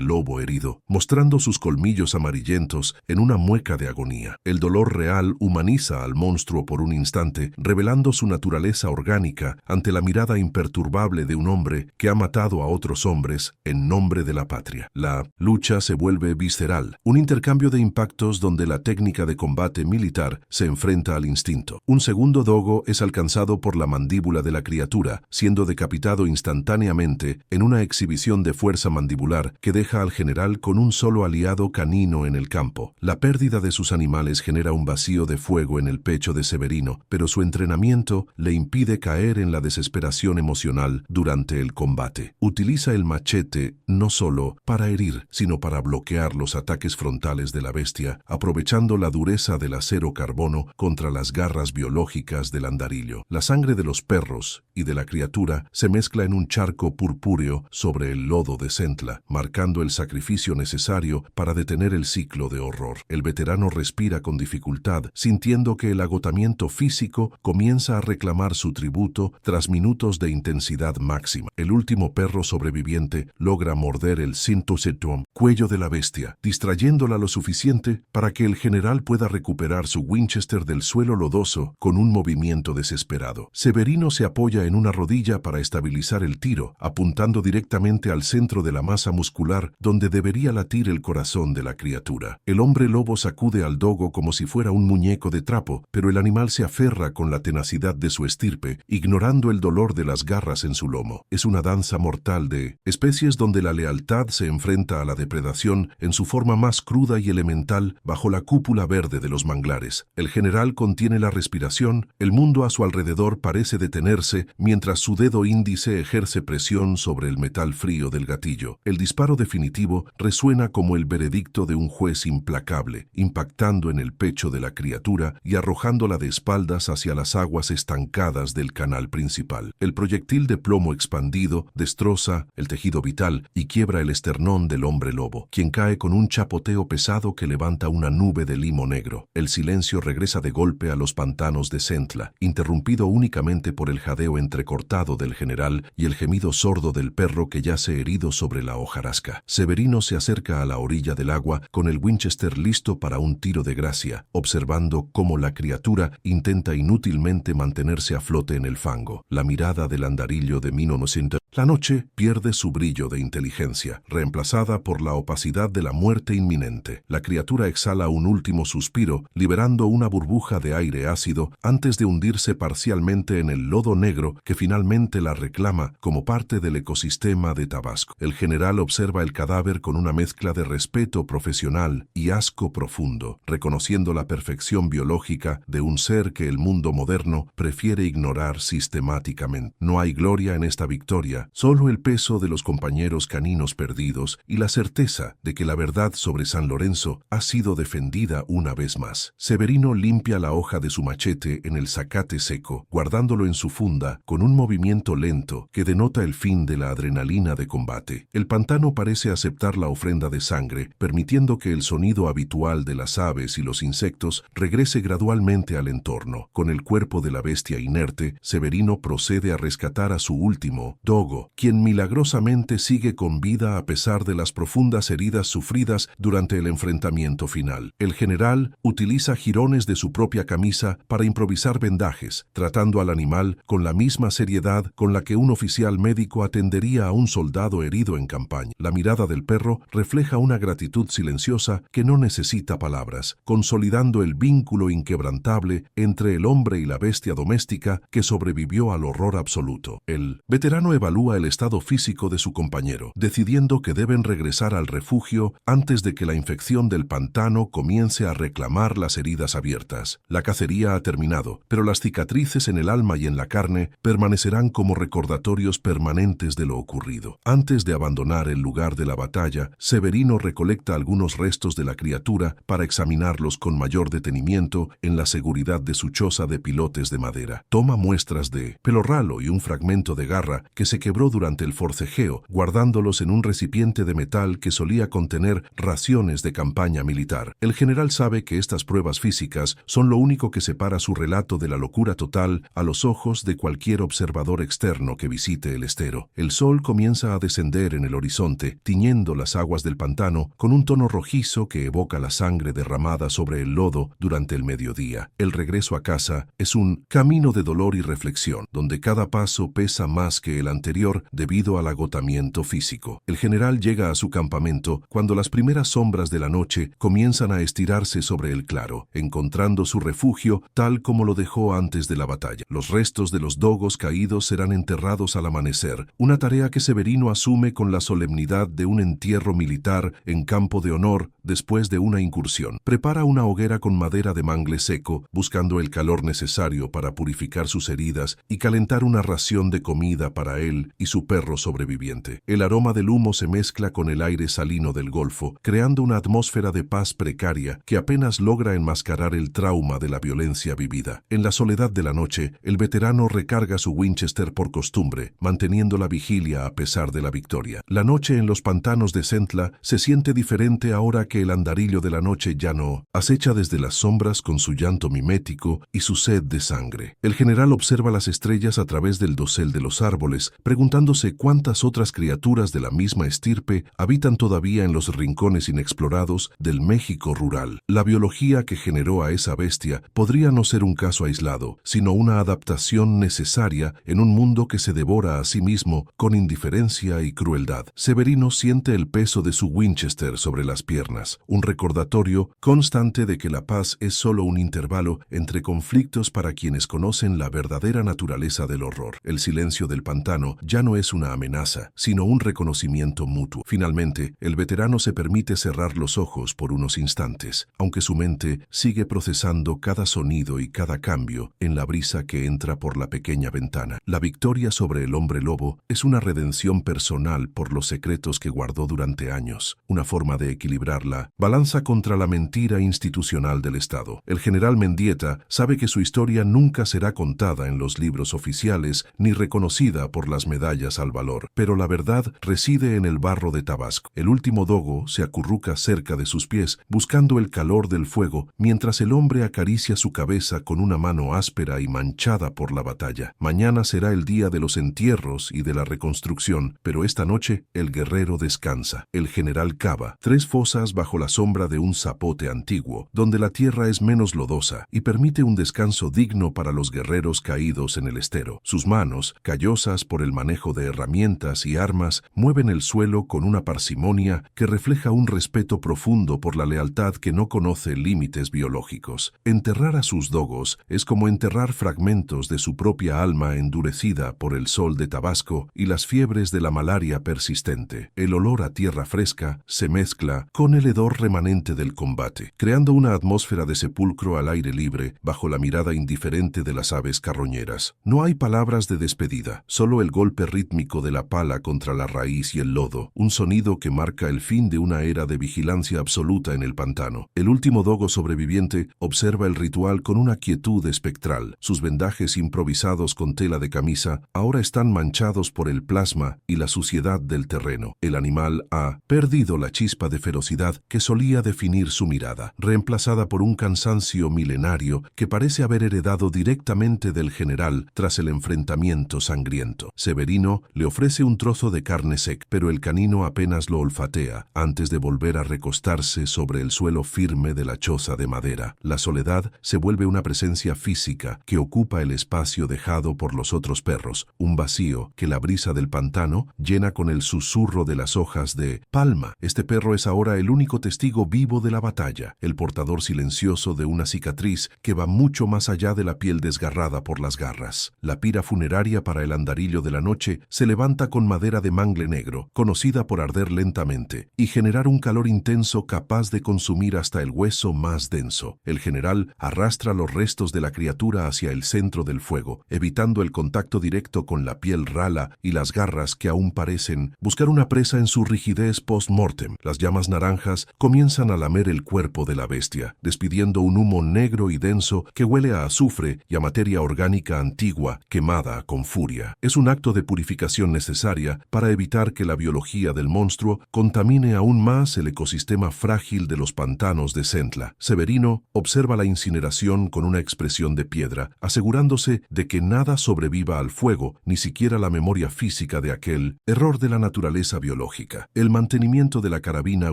lobo herido, mostrando sus colmillos amarillentos en una mueca de agonía. El dolor real humaniza al monstruo por un instante, revelando su naturaleza orgánica ante la mirada imperturbable de un hombre que ha matado a otros hombres en nombre de la patria. La lucha se vuelve visceral, un intercambio de impactos donde la técnica de combate militar se enfrenta al instinto. Un segundo dogo es alcanzado por la mandíbula de la criatura, siendo decapitado instantáneamente en una exhibición de fuerza mandibular que deja al general con un solo aliado canino en el campo. La pérdida de sus animales genera un vacío de fuego en el pecho de Severino, pero su entrenamiento le impide caer en la desesperación emocional durante el combate. Utiliza el machete no solo para herir, sino para bloquear los ataques frontales de la bestia, aprovechando la dureza del acero carbono contra las garras biológicas del andarillo. La sangre de los perros y de la criatura se mezcla en un charco purpúreo sobre el lodo de Centla, marcando el sacrificio necesario para detener el ciclo de horror. El veterano respira con dificultad, sintiendo que el agotamiento físico comienza a reclamar su tributo tras minutos de intensidad máxima. El último perro sobreviviente logra morder el cintocetum, cuello de la bestia, distrayéndola lo suficiente para que el general pueda recuperar su Winchester del suelo lodoso con un movimiento desesperado. Severino se apoya en una rodilla para estabilizar el tiro, apuntando directamente al centro de la masa muscular donde debería latir el corazón de la criatura. El hombre lobo sacude al dogo como si fuera un muñeco de trapo, pero el animal se aferra con la tenacidad de su estirpe, ignorando el dolor de las garras en su lomo. Es una danza mortal de especies donde la lealtad se enfrenta a la depredación en su forma más cruda y elemental bajo la cúpula verde de los manglares. El general contiene la respiración, el mundo a su alrededor parece detenerse mientras su dedo índice ejerce presión sobre el metal frío del gatillo. El disparo definitivo resuena como el veredicto de un juez implacable, impactando en el pecho de la criatura y arrojándola de espaldas hacia las aguas estancadas del canal principal. El proyectil de plomo expandido destroza el tejido vital y quiebra el esternón del hombre lobo, quien cae con un chapoteo pesado que levanta una nube de limo negro. El silencio regresa de golpe a los pantanos de Centla, interrumpido únicamente por el jadeo entrecortado del general y el gemido sordo del perro que yace herido sobre la hojarasca. Severino se acerca a la orilla del agua con el Winchester listo para un tiro de gracia, observando cómo la criatura intenta inútilmente mantenerse a flote en el fango. La mirada del andarillo de 1900. La noche pierde su brillo de inteligencia, reemplazada por la opacidad de la muerte inminente. La criatura exhala un último suspiro, liberando una burbuja de aire ácido antes de hundirse parcialmente en el lodo negro que finalmente la reclama como parte del ecosistema de Tabasco. El general observa el cadáver con una mezcla de respeto profesional y asco profundo, reconociendo la perfección biológica de un ser que el mundo moderno prefiere ignorar sistemáticamente. No hay gloria en esta victoria, solo el peso de los compañeros caninos perdidos y la certeza de que la verdad sobre San Lorenzo ha sido defendida una vez más. Severino limpia la hoja de su machete en el zacate seco, guardándolo en su funda con un movimiento lento que denota el fin de la adrenalina de combate. El pantano parece aceptar la ofrenda de sangre, permitiendo que el sonido habitual de las aves y los insectos regrese gradualmente al entorno. Con el cuerpo de la bestia inerte, Severino procede a rescatar a su último, Dogo, quien milagrosamente sigue con vida a pesar de las profundas heridas sufridas durante el enfrentamiento final. El general utiliza jirones de su propia camisa para improvisar vendajes, tratando al animal con la misma seriedad con la que un oficial médico atendería a un soldado herido en campaña. La mirada del perro refleja una gratitud silenciosa que no necesita palabras, consolidando el vínculo inquebrantable entre el hombre y la bestia doméstica que sobrevivió al horror absoluto. El veterano evalúa el estado físico de su compañero, decidiendo que deben regresar al refugio antes de que la infección del pantano comience a reclamar las heridas abiertas. La cacería ha terminado, pero las cicatrices en el alma y en la carne permanecerán como recordatorios permanentes de lo ocurrido. Antes de abandonar el lugar de la batalla, Severino recolecta algunos restos de la criatura para examinarlos con mayor detenimiento en la seguridad de su choza de pilotes de madera. Toma muestras de pelo ralo y un fragmento de garra que se quebró durante el forcejeo, guardándolos en un recipiente de metal que solía contener raciones de campaña militar. El general sabe que estas pruebas físicas son lo único que separa su relato de la locura total a los ojos de cualquier observador externo que visite el estero. El sol comienza a descender en el horizonte, tiñendo las aguas del pantano con un tono rojizo que evoca la sangre derramada sobre el lodo durante el mediodía. El regreso a casa es un camino de dolor y reflexión, donde cada paso pesa más que el anterior debido al agotamiento físico. El general llega a su campamento cuando las primeras sombras de la noche comienzan a estirarse sobre el claro, encontrando su refugio tal como lo dejó antes de la batalla. Los restos de los dogos caídos serán enterrados al amanecer, una tarea que Severino asume con la solemnidad de un entierro militar en campo de honor después de una incursión. Prepara una hoguera con madera de mangle seco, buscando el calor necesario para purificar sus heridas y calentar una ración de comida para él y su perro sobreviviente. El aroma del humo se mezcla con el aire salino del Golfo, creando una atmósfera de paz precaria que apenas logra enmascarar el trauma de la violencia vivida. En la soledad de la noche, el veterano recarga su Winchester por costumbre, manteniendo la vigilia a pesar de la victoria. La noche en los pantanos de Centla se siente diferente ahora que el andarillo de la noche ya no acecha desde las sombras con su llanto mimético y su sed de sangre. El general observa las estrellas a través del dosel de los árboles, preguntándose cuántas otras criaturas de la misma estirpe habitan todavía en los rincones inexplorados del México rural. La biología que generó a esa bestia podría no ser un caso aislado, sino una adaptación necesaria en un mundo que se devora a sí mismo con indiferencia y crueldad. Severino siente el peso de su Winchester sobre las piernas, un recordatorio constante de que la paz es solo un intervalo entre conflictos para quienes conocen la verdadera naturaleza del horror. El silencio del pantano ya no es una amenaza, sino un reconocimiento mutuo. Finalmente, el veterano se permite cerrar los ojos por unos instantes, aunque su mente sigue procesando cada sonido y cada cambio en la brisa que entra por la pequeña ventana. La victoria sobre el hombre lobo es una redención personal por los secretos que guardó durante años, una forma de equilibrar la balanza contra la mentira institucional del Estado. El general Mendieta sabe que su historia nunca será contada en los libros oficiales ni reconocida por las medallas al valor, pero la verdad reside en el barro de Tabasco. El último dogo se acurruca cerca de sus pies, buscando el calor del fuego, mientras el hombre acaricia su cabeza con una mano áspera y manchada por la batalla. Mañana será el día de los entierros y de la reconstrucción, pero esta noche el guerrero descansa. El general cava 3 fosas bajo la sombra de un zapote antiguo, donde la tierra es menos lodosa y permite un descanso digno para los guerreros caídos en el estero. Sus manos, callosas por el manejo de herramientas y armas, mueven el suelo con una parsimonia que refleja un respeto profundo por la lealtad que no conoce límites biológicos. Enterrar a sus dogos es como enterrar fragmentos de su propia alma endurecida por el sol de Tabasco y las fiebres de la malaria persistente. El olor a tierra fresca se mezcla con el hedor remanente del combate, creando una atmósfera de sepulcro al aire libre bajo la mirada indiferente de las aves carroñeras. No hay palabras de despedida, solo el golpe rítmico de la pala contra la raíz y el lodo, un sonido que marca el fin de una era de vigilancia absoluta en el pantano. El último dogo sobreviviente observa el ritual con una quietud espectral. Sus vendajes improvisados con tela de camisa ahora están manchados por el plasma y la suciedad del terreno. El animal ha perdido la chispa de ferocidad que solía definir su mirada, reemplazada por un cansancio milenario que parece haber heredado directamente del general tras el enfrentamiento sangriento. Severino le ofrece un trozo de carne seca, pero el canino apenas lo olfatea antes de volver a recostarse sobre el suelo firme de la choza de madera. La soledad se vuelve una presencia física que ocupa el espacio dejado por los otros perros, un vacío que la brisa del pantano llena con el susurro de las hojas de palma. Este perro es ahora el único testigo vivo de la batalla, el portador silencioso de una cicatriz que va mucho más allá de la piel desgarrada por las garras. La pira funeraria para el andarillo de la noche se levanta con madera de mangle negro, conocida por arder lentamente y generar un calor intenso capaz de consumir hasta el hueso más denso. El general arrastra los restos de la criatura hacia el centro del fuego, evitando el contacto directo con la piel rala y las garras que aún parecen buscar una presa en su rigidez post-mortem. Las llamas naranjas comienzan a lamer el cuerpo de la bestia, despidiendo un humo negro y denso que huele a azufre y a materia orgánica antigua quemada con furia. Es un acto de purificación necesaria para evitar que la biología del monstruo contamine aún más el ecosistema frágil de los pantanos de Centla. Severino observa la incineración con una expresión de piedra, asegurándose de que nada sobreviva al fuego, ni siquiera la memoria física de aquel error de la naturaleza biológica. El mantenimiento de la carabina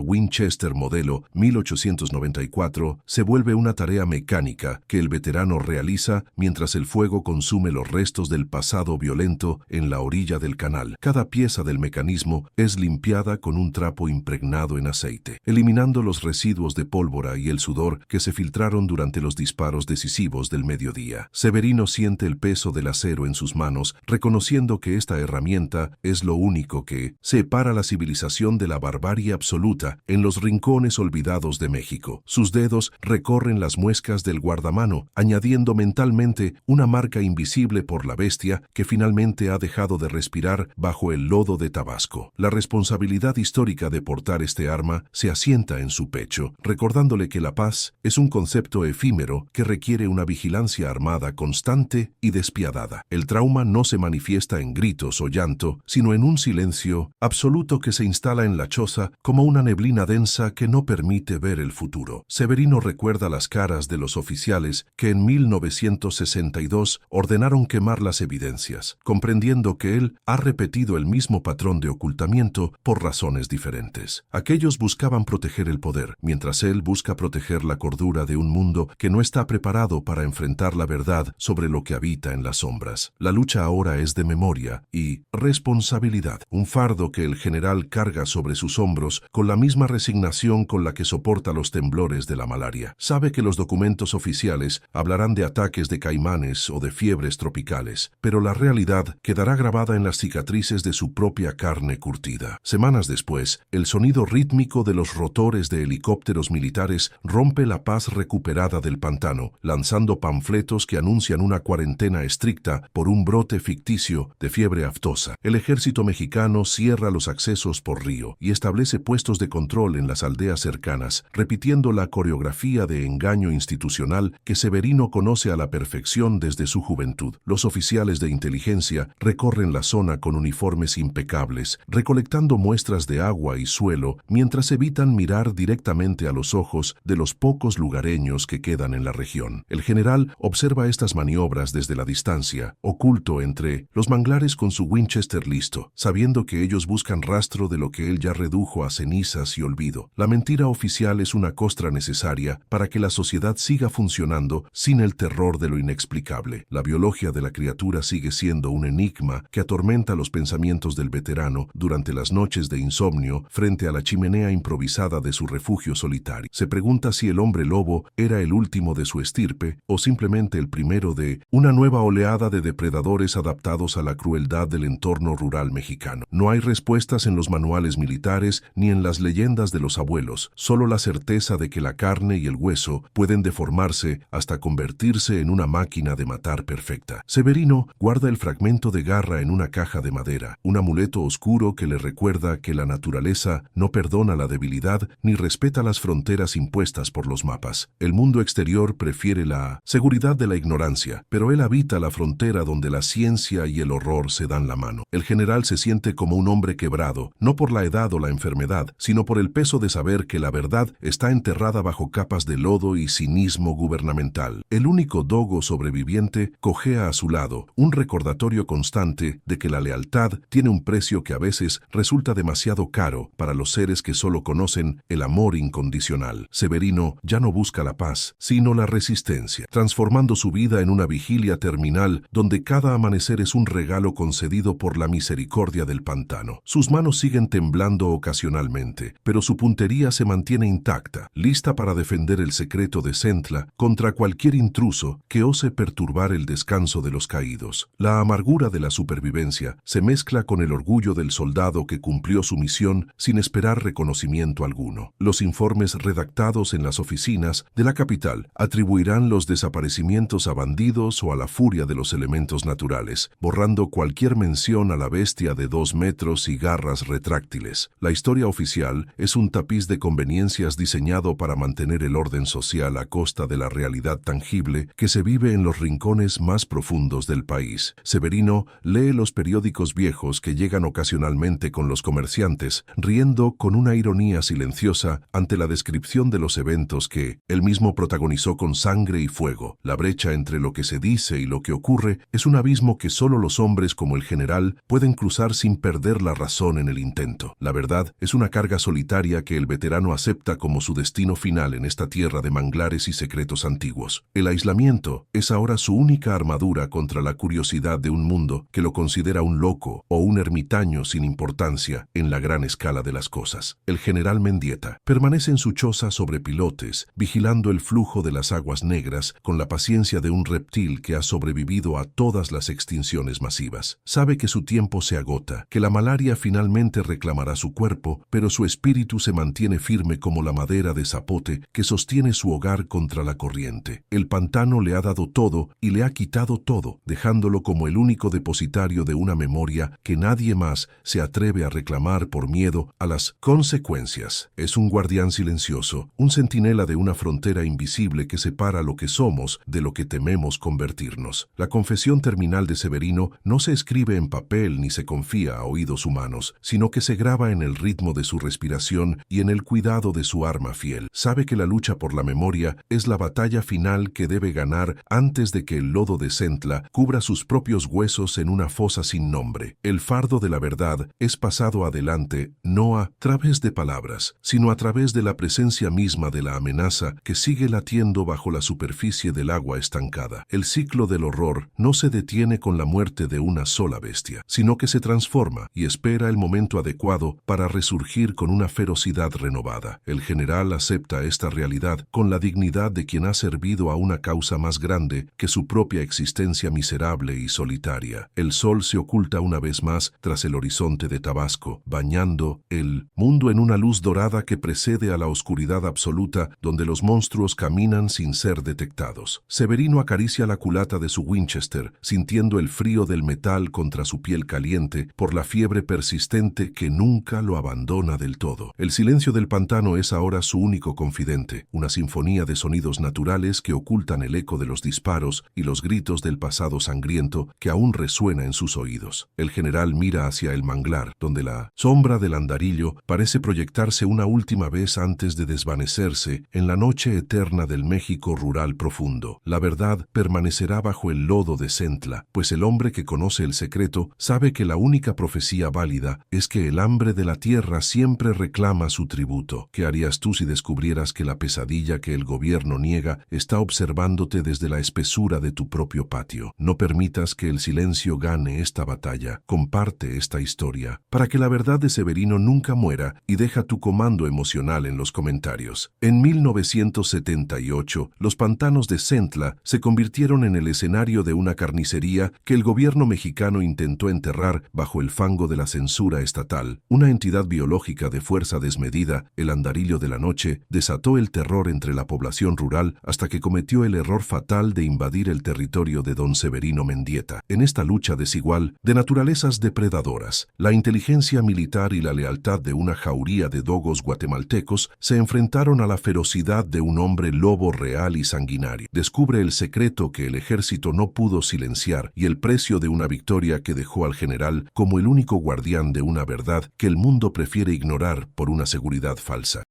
Winchester modelo 1894 se vuelve una tarea mecánica que el veterano realiza mientras el fuego consume los restos del pasado violento en la orilla del canal. Cada pieza del mecanismo es limpiada con un trapo impregnado en aceite, eliminando los residuos de pólvora y el sudor que se filtraron durante los disparos decisivos del mediodía. Severino siente el peso del acero en sus manos, reconociendo que esta herramienta es lo único que separa la civilización de la barbarie absoluta en los rincones olvidados de México. Sus dedos recorren las muescas del guardamano, añadiendo mentalmente una marca invisible por la bestia que finalmente ha dejado de respirar bajo el lodo de Tabasco. La responsabilidad histórica de portar este arma se asienta en su pecho, recordándole que la paz es un concepto efímero que requiere una vigilancia armada constante y despiadada. El trauma no se manifiesta en gritos o llanto, sino en un silencio absoluto que se instala en la choza como una neblina densa que no permite ver el futuro. Severino recuerda las caras de los oficiales que en 1962 ordenaron quemar las evidencias, comprendiendo que él ha repetido el mismo patrón de ocultamiento por razones diferentes. Aquellos buscaban proteger el poder, mientras él busca proteger la cordura de un mundo que no está preparado para enfrentar la verdad sobre lo que habita en las sombras. La lucha ahora es de memoria y responsabilidad, un fardo que el general carga sobre sus hombros con la misma resignación con la que soporta los temblores de la malaria. Sabe que los documentos oficiales hablarán de ataques de caimanes o de fiebres tropicales, pero la realidad quedará está grabada en las cicatrices de su propia carne curtida. Semanas después, el sonido rítmico de los rotores de helicópteros militares rompe la paz recuperada del pantano, lanzando panfletos que anuncian una cuarentena estricta por un brote ficticio de fiebre aftosa. El ejército mexicano cierra los accesos por río y establece puestos de control en las aldeas cercanas, repitiendo la coreografía de engaño institucional que Severino conoce a la perfección desde su juventud. Los oficiales de inteligencia recorren la zona con uniformes impecables, recolectando muestras de agua y suelo mientras evitan mirar directamente a los ojos de los pocos lugareños que quedan en la región. El general observa estas maniobras desde la distancia, oculto entre los manglares con su Winchester listo, sabiendo que ellos buscan rastro de lo que él ya redujo a cenizas y olvido. La mentira oficial es una costra necesaria para que la sociedad siga funcionando sin el terror de lo inexplicable. La biología de la criatura sigue siendo un enigma que atormenta los pensamientos del veterano durante las noches de insomnio frente a la chimenea improvisada de su refugio solitario. Se pregunta si el hombre lobo era el último de su estirpe o simplemente el primero de una nueva oleada de depredadores adaptados a la crueldad del entorno rural mexicano. No hay respuestas en los manuales militares ni en las leyendas de los abuelos, solo la certeza de que la carne y el hueso pueden deformarse hasta convertirse en una máquina de matar perfecta. Severino guarda el fragmento de garra en una caja de madera, un amuleto oscuro que le recuerda que la naturaleza no perdona la debilidad ni respeta las fronteras impuestas por los mapas. El mundo exterior prefiere la seguridad de la ignorancia, pero él habita la frontera donde la ciencia y el horror se dan la mano. El general se siente como un hombre quebrado, no por la edad o la enfermedad, sino por el peso de saber que la verdad está enterrada bajo capas de lodo y cinismo gubernamental. El único dogo sobreviviente cojea a su lado, un recordatorio constante de que la lealtad tiene un precio que a veces resulta demasiado caro para los seres que solo conocen el amor incondicional. Severino ya no busca la paz, sino la resistencia, transformando su vida en una vigilia terminal donde cada amanecer es un regalo concedido por la misericordia del pantano. Sus manos siguen temblando ocasionalmente, pero su puntería se mantiene intacta, lista para defender el secreto de Centla contra cualquier intruso que ose perturbar el descanso de los caídos. La amargura de la supervivencia se mezcla con el orgullo del soldado que cumplió su misión sin esperar reconocimiento alguno. Los informes redactados en las oficinas de la capital atribuirán los desaparecimientos a bandidos o a la furia de los elementos naturales, borrando cualquier mención a la bestia de 2 metros y garras retráctiles. La historia oficial es un tapiz de conveniencias diseñado para mantener el orden social a costa de la realidad tangible que se vive en los rincones más profundos del país. Severino lee los periódicos viejos que llegan ocasionalmente con los comerciantes, riendo con una ironía silenciosa ante la descripción de los eventos que él mismo protagonizó con sangre y fuego. La brecha entre lo que se dice y lo que ocurre es un abismo que solo los hombres como el general pueden cruzar sin perder la razón en el intento. La verdad es una carga solitaria que el veterano acepta como su destino final en esta tierra de manglares y secretos antiguos. El aislamiento es ahora su única armadura contra la curiosidad de un mundo que lo considera un loco o un ermitaño sin importancia en la gran escala de las cosas. El general Mendieta permanece en su choza sobre pilotes, vigilando el flujo de las aguas negras con la paciencia de un reptil que ha sobrevivido a todas las extinciones masivas. Sabe que su tiempo se agota, que la malaria finalmente reclamará su cuerpo, pero su espíritu se mantiene firme como la madera de zapote que sostiene su hogar contra la corriente. El pantano le ha dado todo y le ha quitado todo, dejándolo como el único depositario de una memoria que nadie más se atreve a reclamar por miedo a las consecuencias. Es un guardián silencioso, un centinela de una frontera invisible que separa lo que somos de lo que tememos convertirnos. La confesión terminal de Severino no se escribe en papel ni se confía a oídos humanos, sino que se graba en el ritmo de su respiración y en el cuidado de su arma fiel. Sabe que la lucha por la memoria es la batalla final que debe ganar antes de que el lodo de Centla cubra sus propios huesos en una fosa sin nombre. El fardo de la verdad es pasado adelante no a través de palabras, sino a través de la presencia misma de la amenaza que sigue latiendo bajo la superficie del agua estancada. El ciclo del horror no se detiene con la muerte de una sola bestia, sino que se transforma y espera el momento adecuado para resurgir con una ferocidad renovada. El general acepta esta realidad con la dignidad de quien ha servido a una causa más grande que su propia existencia miserable y solitaria. El el sol se oculta una vez más tras el horizonte de Tabasco, bañando el mundo en una luz dorada que precede a la oscuridad absoluta donde los monstruos caminan sin ser detectados. Severino acaricia la culata de su Winchester, sintiendo el frío del metal contra su piel caliente por la fiebre persistente que nunca lo abandona del todo. El silencio del pantano es ahora su único confidente, una sinfonía de sonidos naturales que ocultan el eco de los disparos y los gritos del pasado sangriento que aún resuena en sus oídos. El general mira hacia el manglar, donde la sombra del andarillo parece proyectarse una última vez antes de desvanecerse en la noche eterna del México rural profundo. La verdad permanecerá bajo el lodo de Centla, pues el hombre que conoce el secreto sabe que la única profecía válida es que el hambre de la tierra siempre reclama su tributo. ¿Qué harías tú si descubrieras que la pesadilla que el gobierno niega está observándote desde la espesura de tu propio patio? No permitas que el silencio gane esta batalla. Comparte esta historia para que la verdad de Severino nunca muera y deja tu comando emocional en los comentarios. En 1978, los pantanos de Centla se convirtieron en el escenario de una carnicería que el gobierno mexicano intentó enterrar bajo el fango de la censura estatal. Una entidad biológica de fuerza desmedida, el andarillo de la noche, desató el terror entre la población rural hasta que cometió el error fatal de invadir el territorio de don Severino Mendieta. En esta lucha desigual de naturalezas depredadoras, la inteligencia militar y la lealtad de una jauría de dogos guatemaltecos se enfrentaron a la ferocidad de un hombre lobo real y sanguinario. Descubre el secreto que el ejército no pudo silenciar y el precio de una victoria que dejó al general como el único guardián de una verdad que el mundo prefiere ignorar por una seguridad falsa.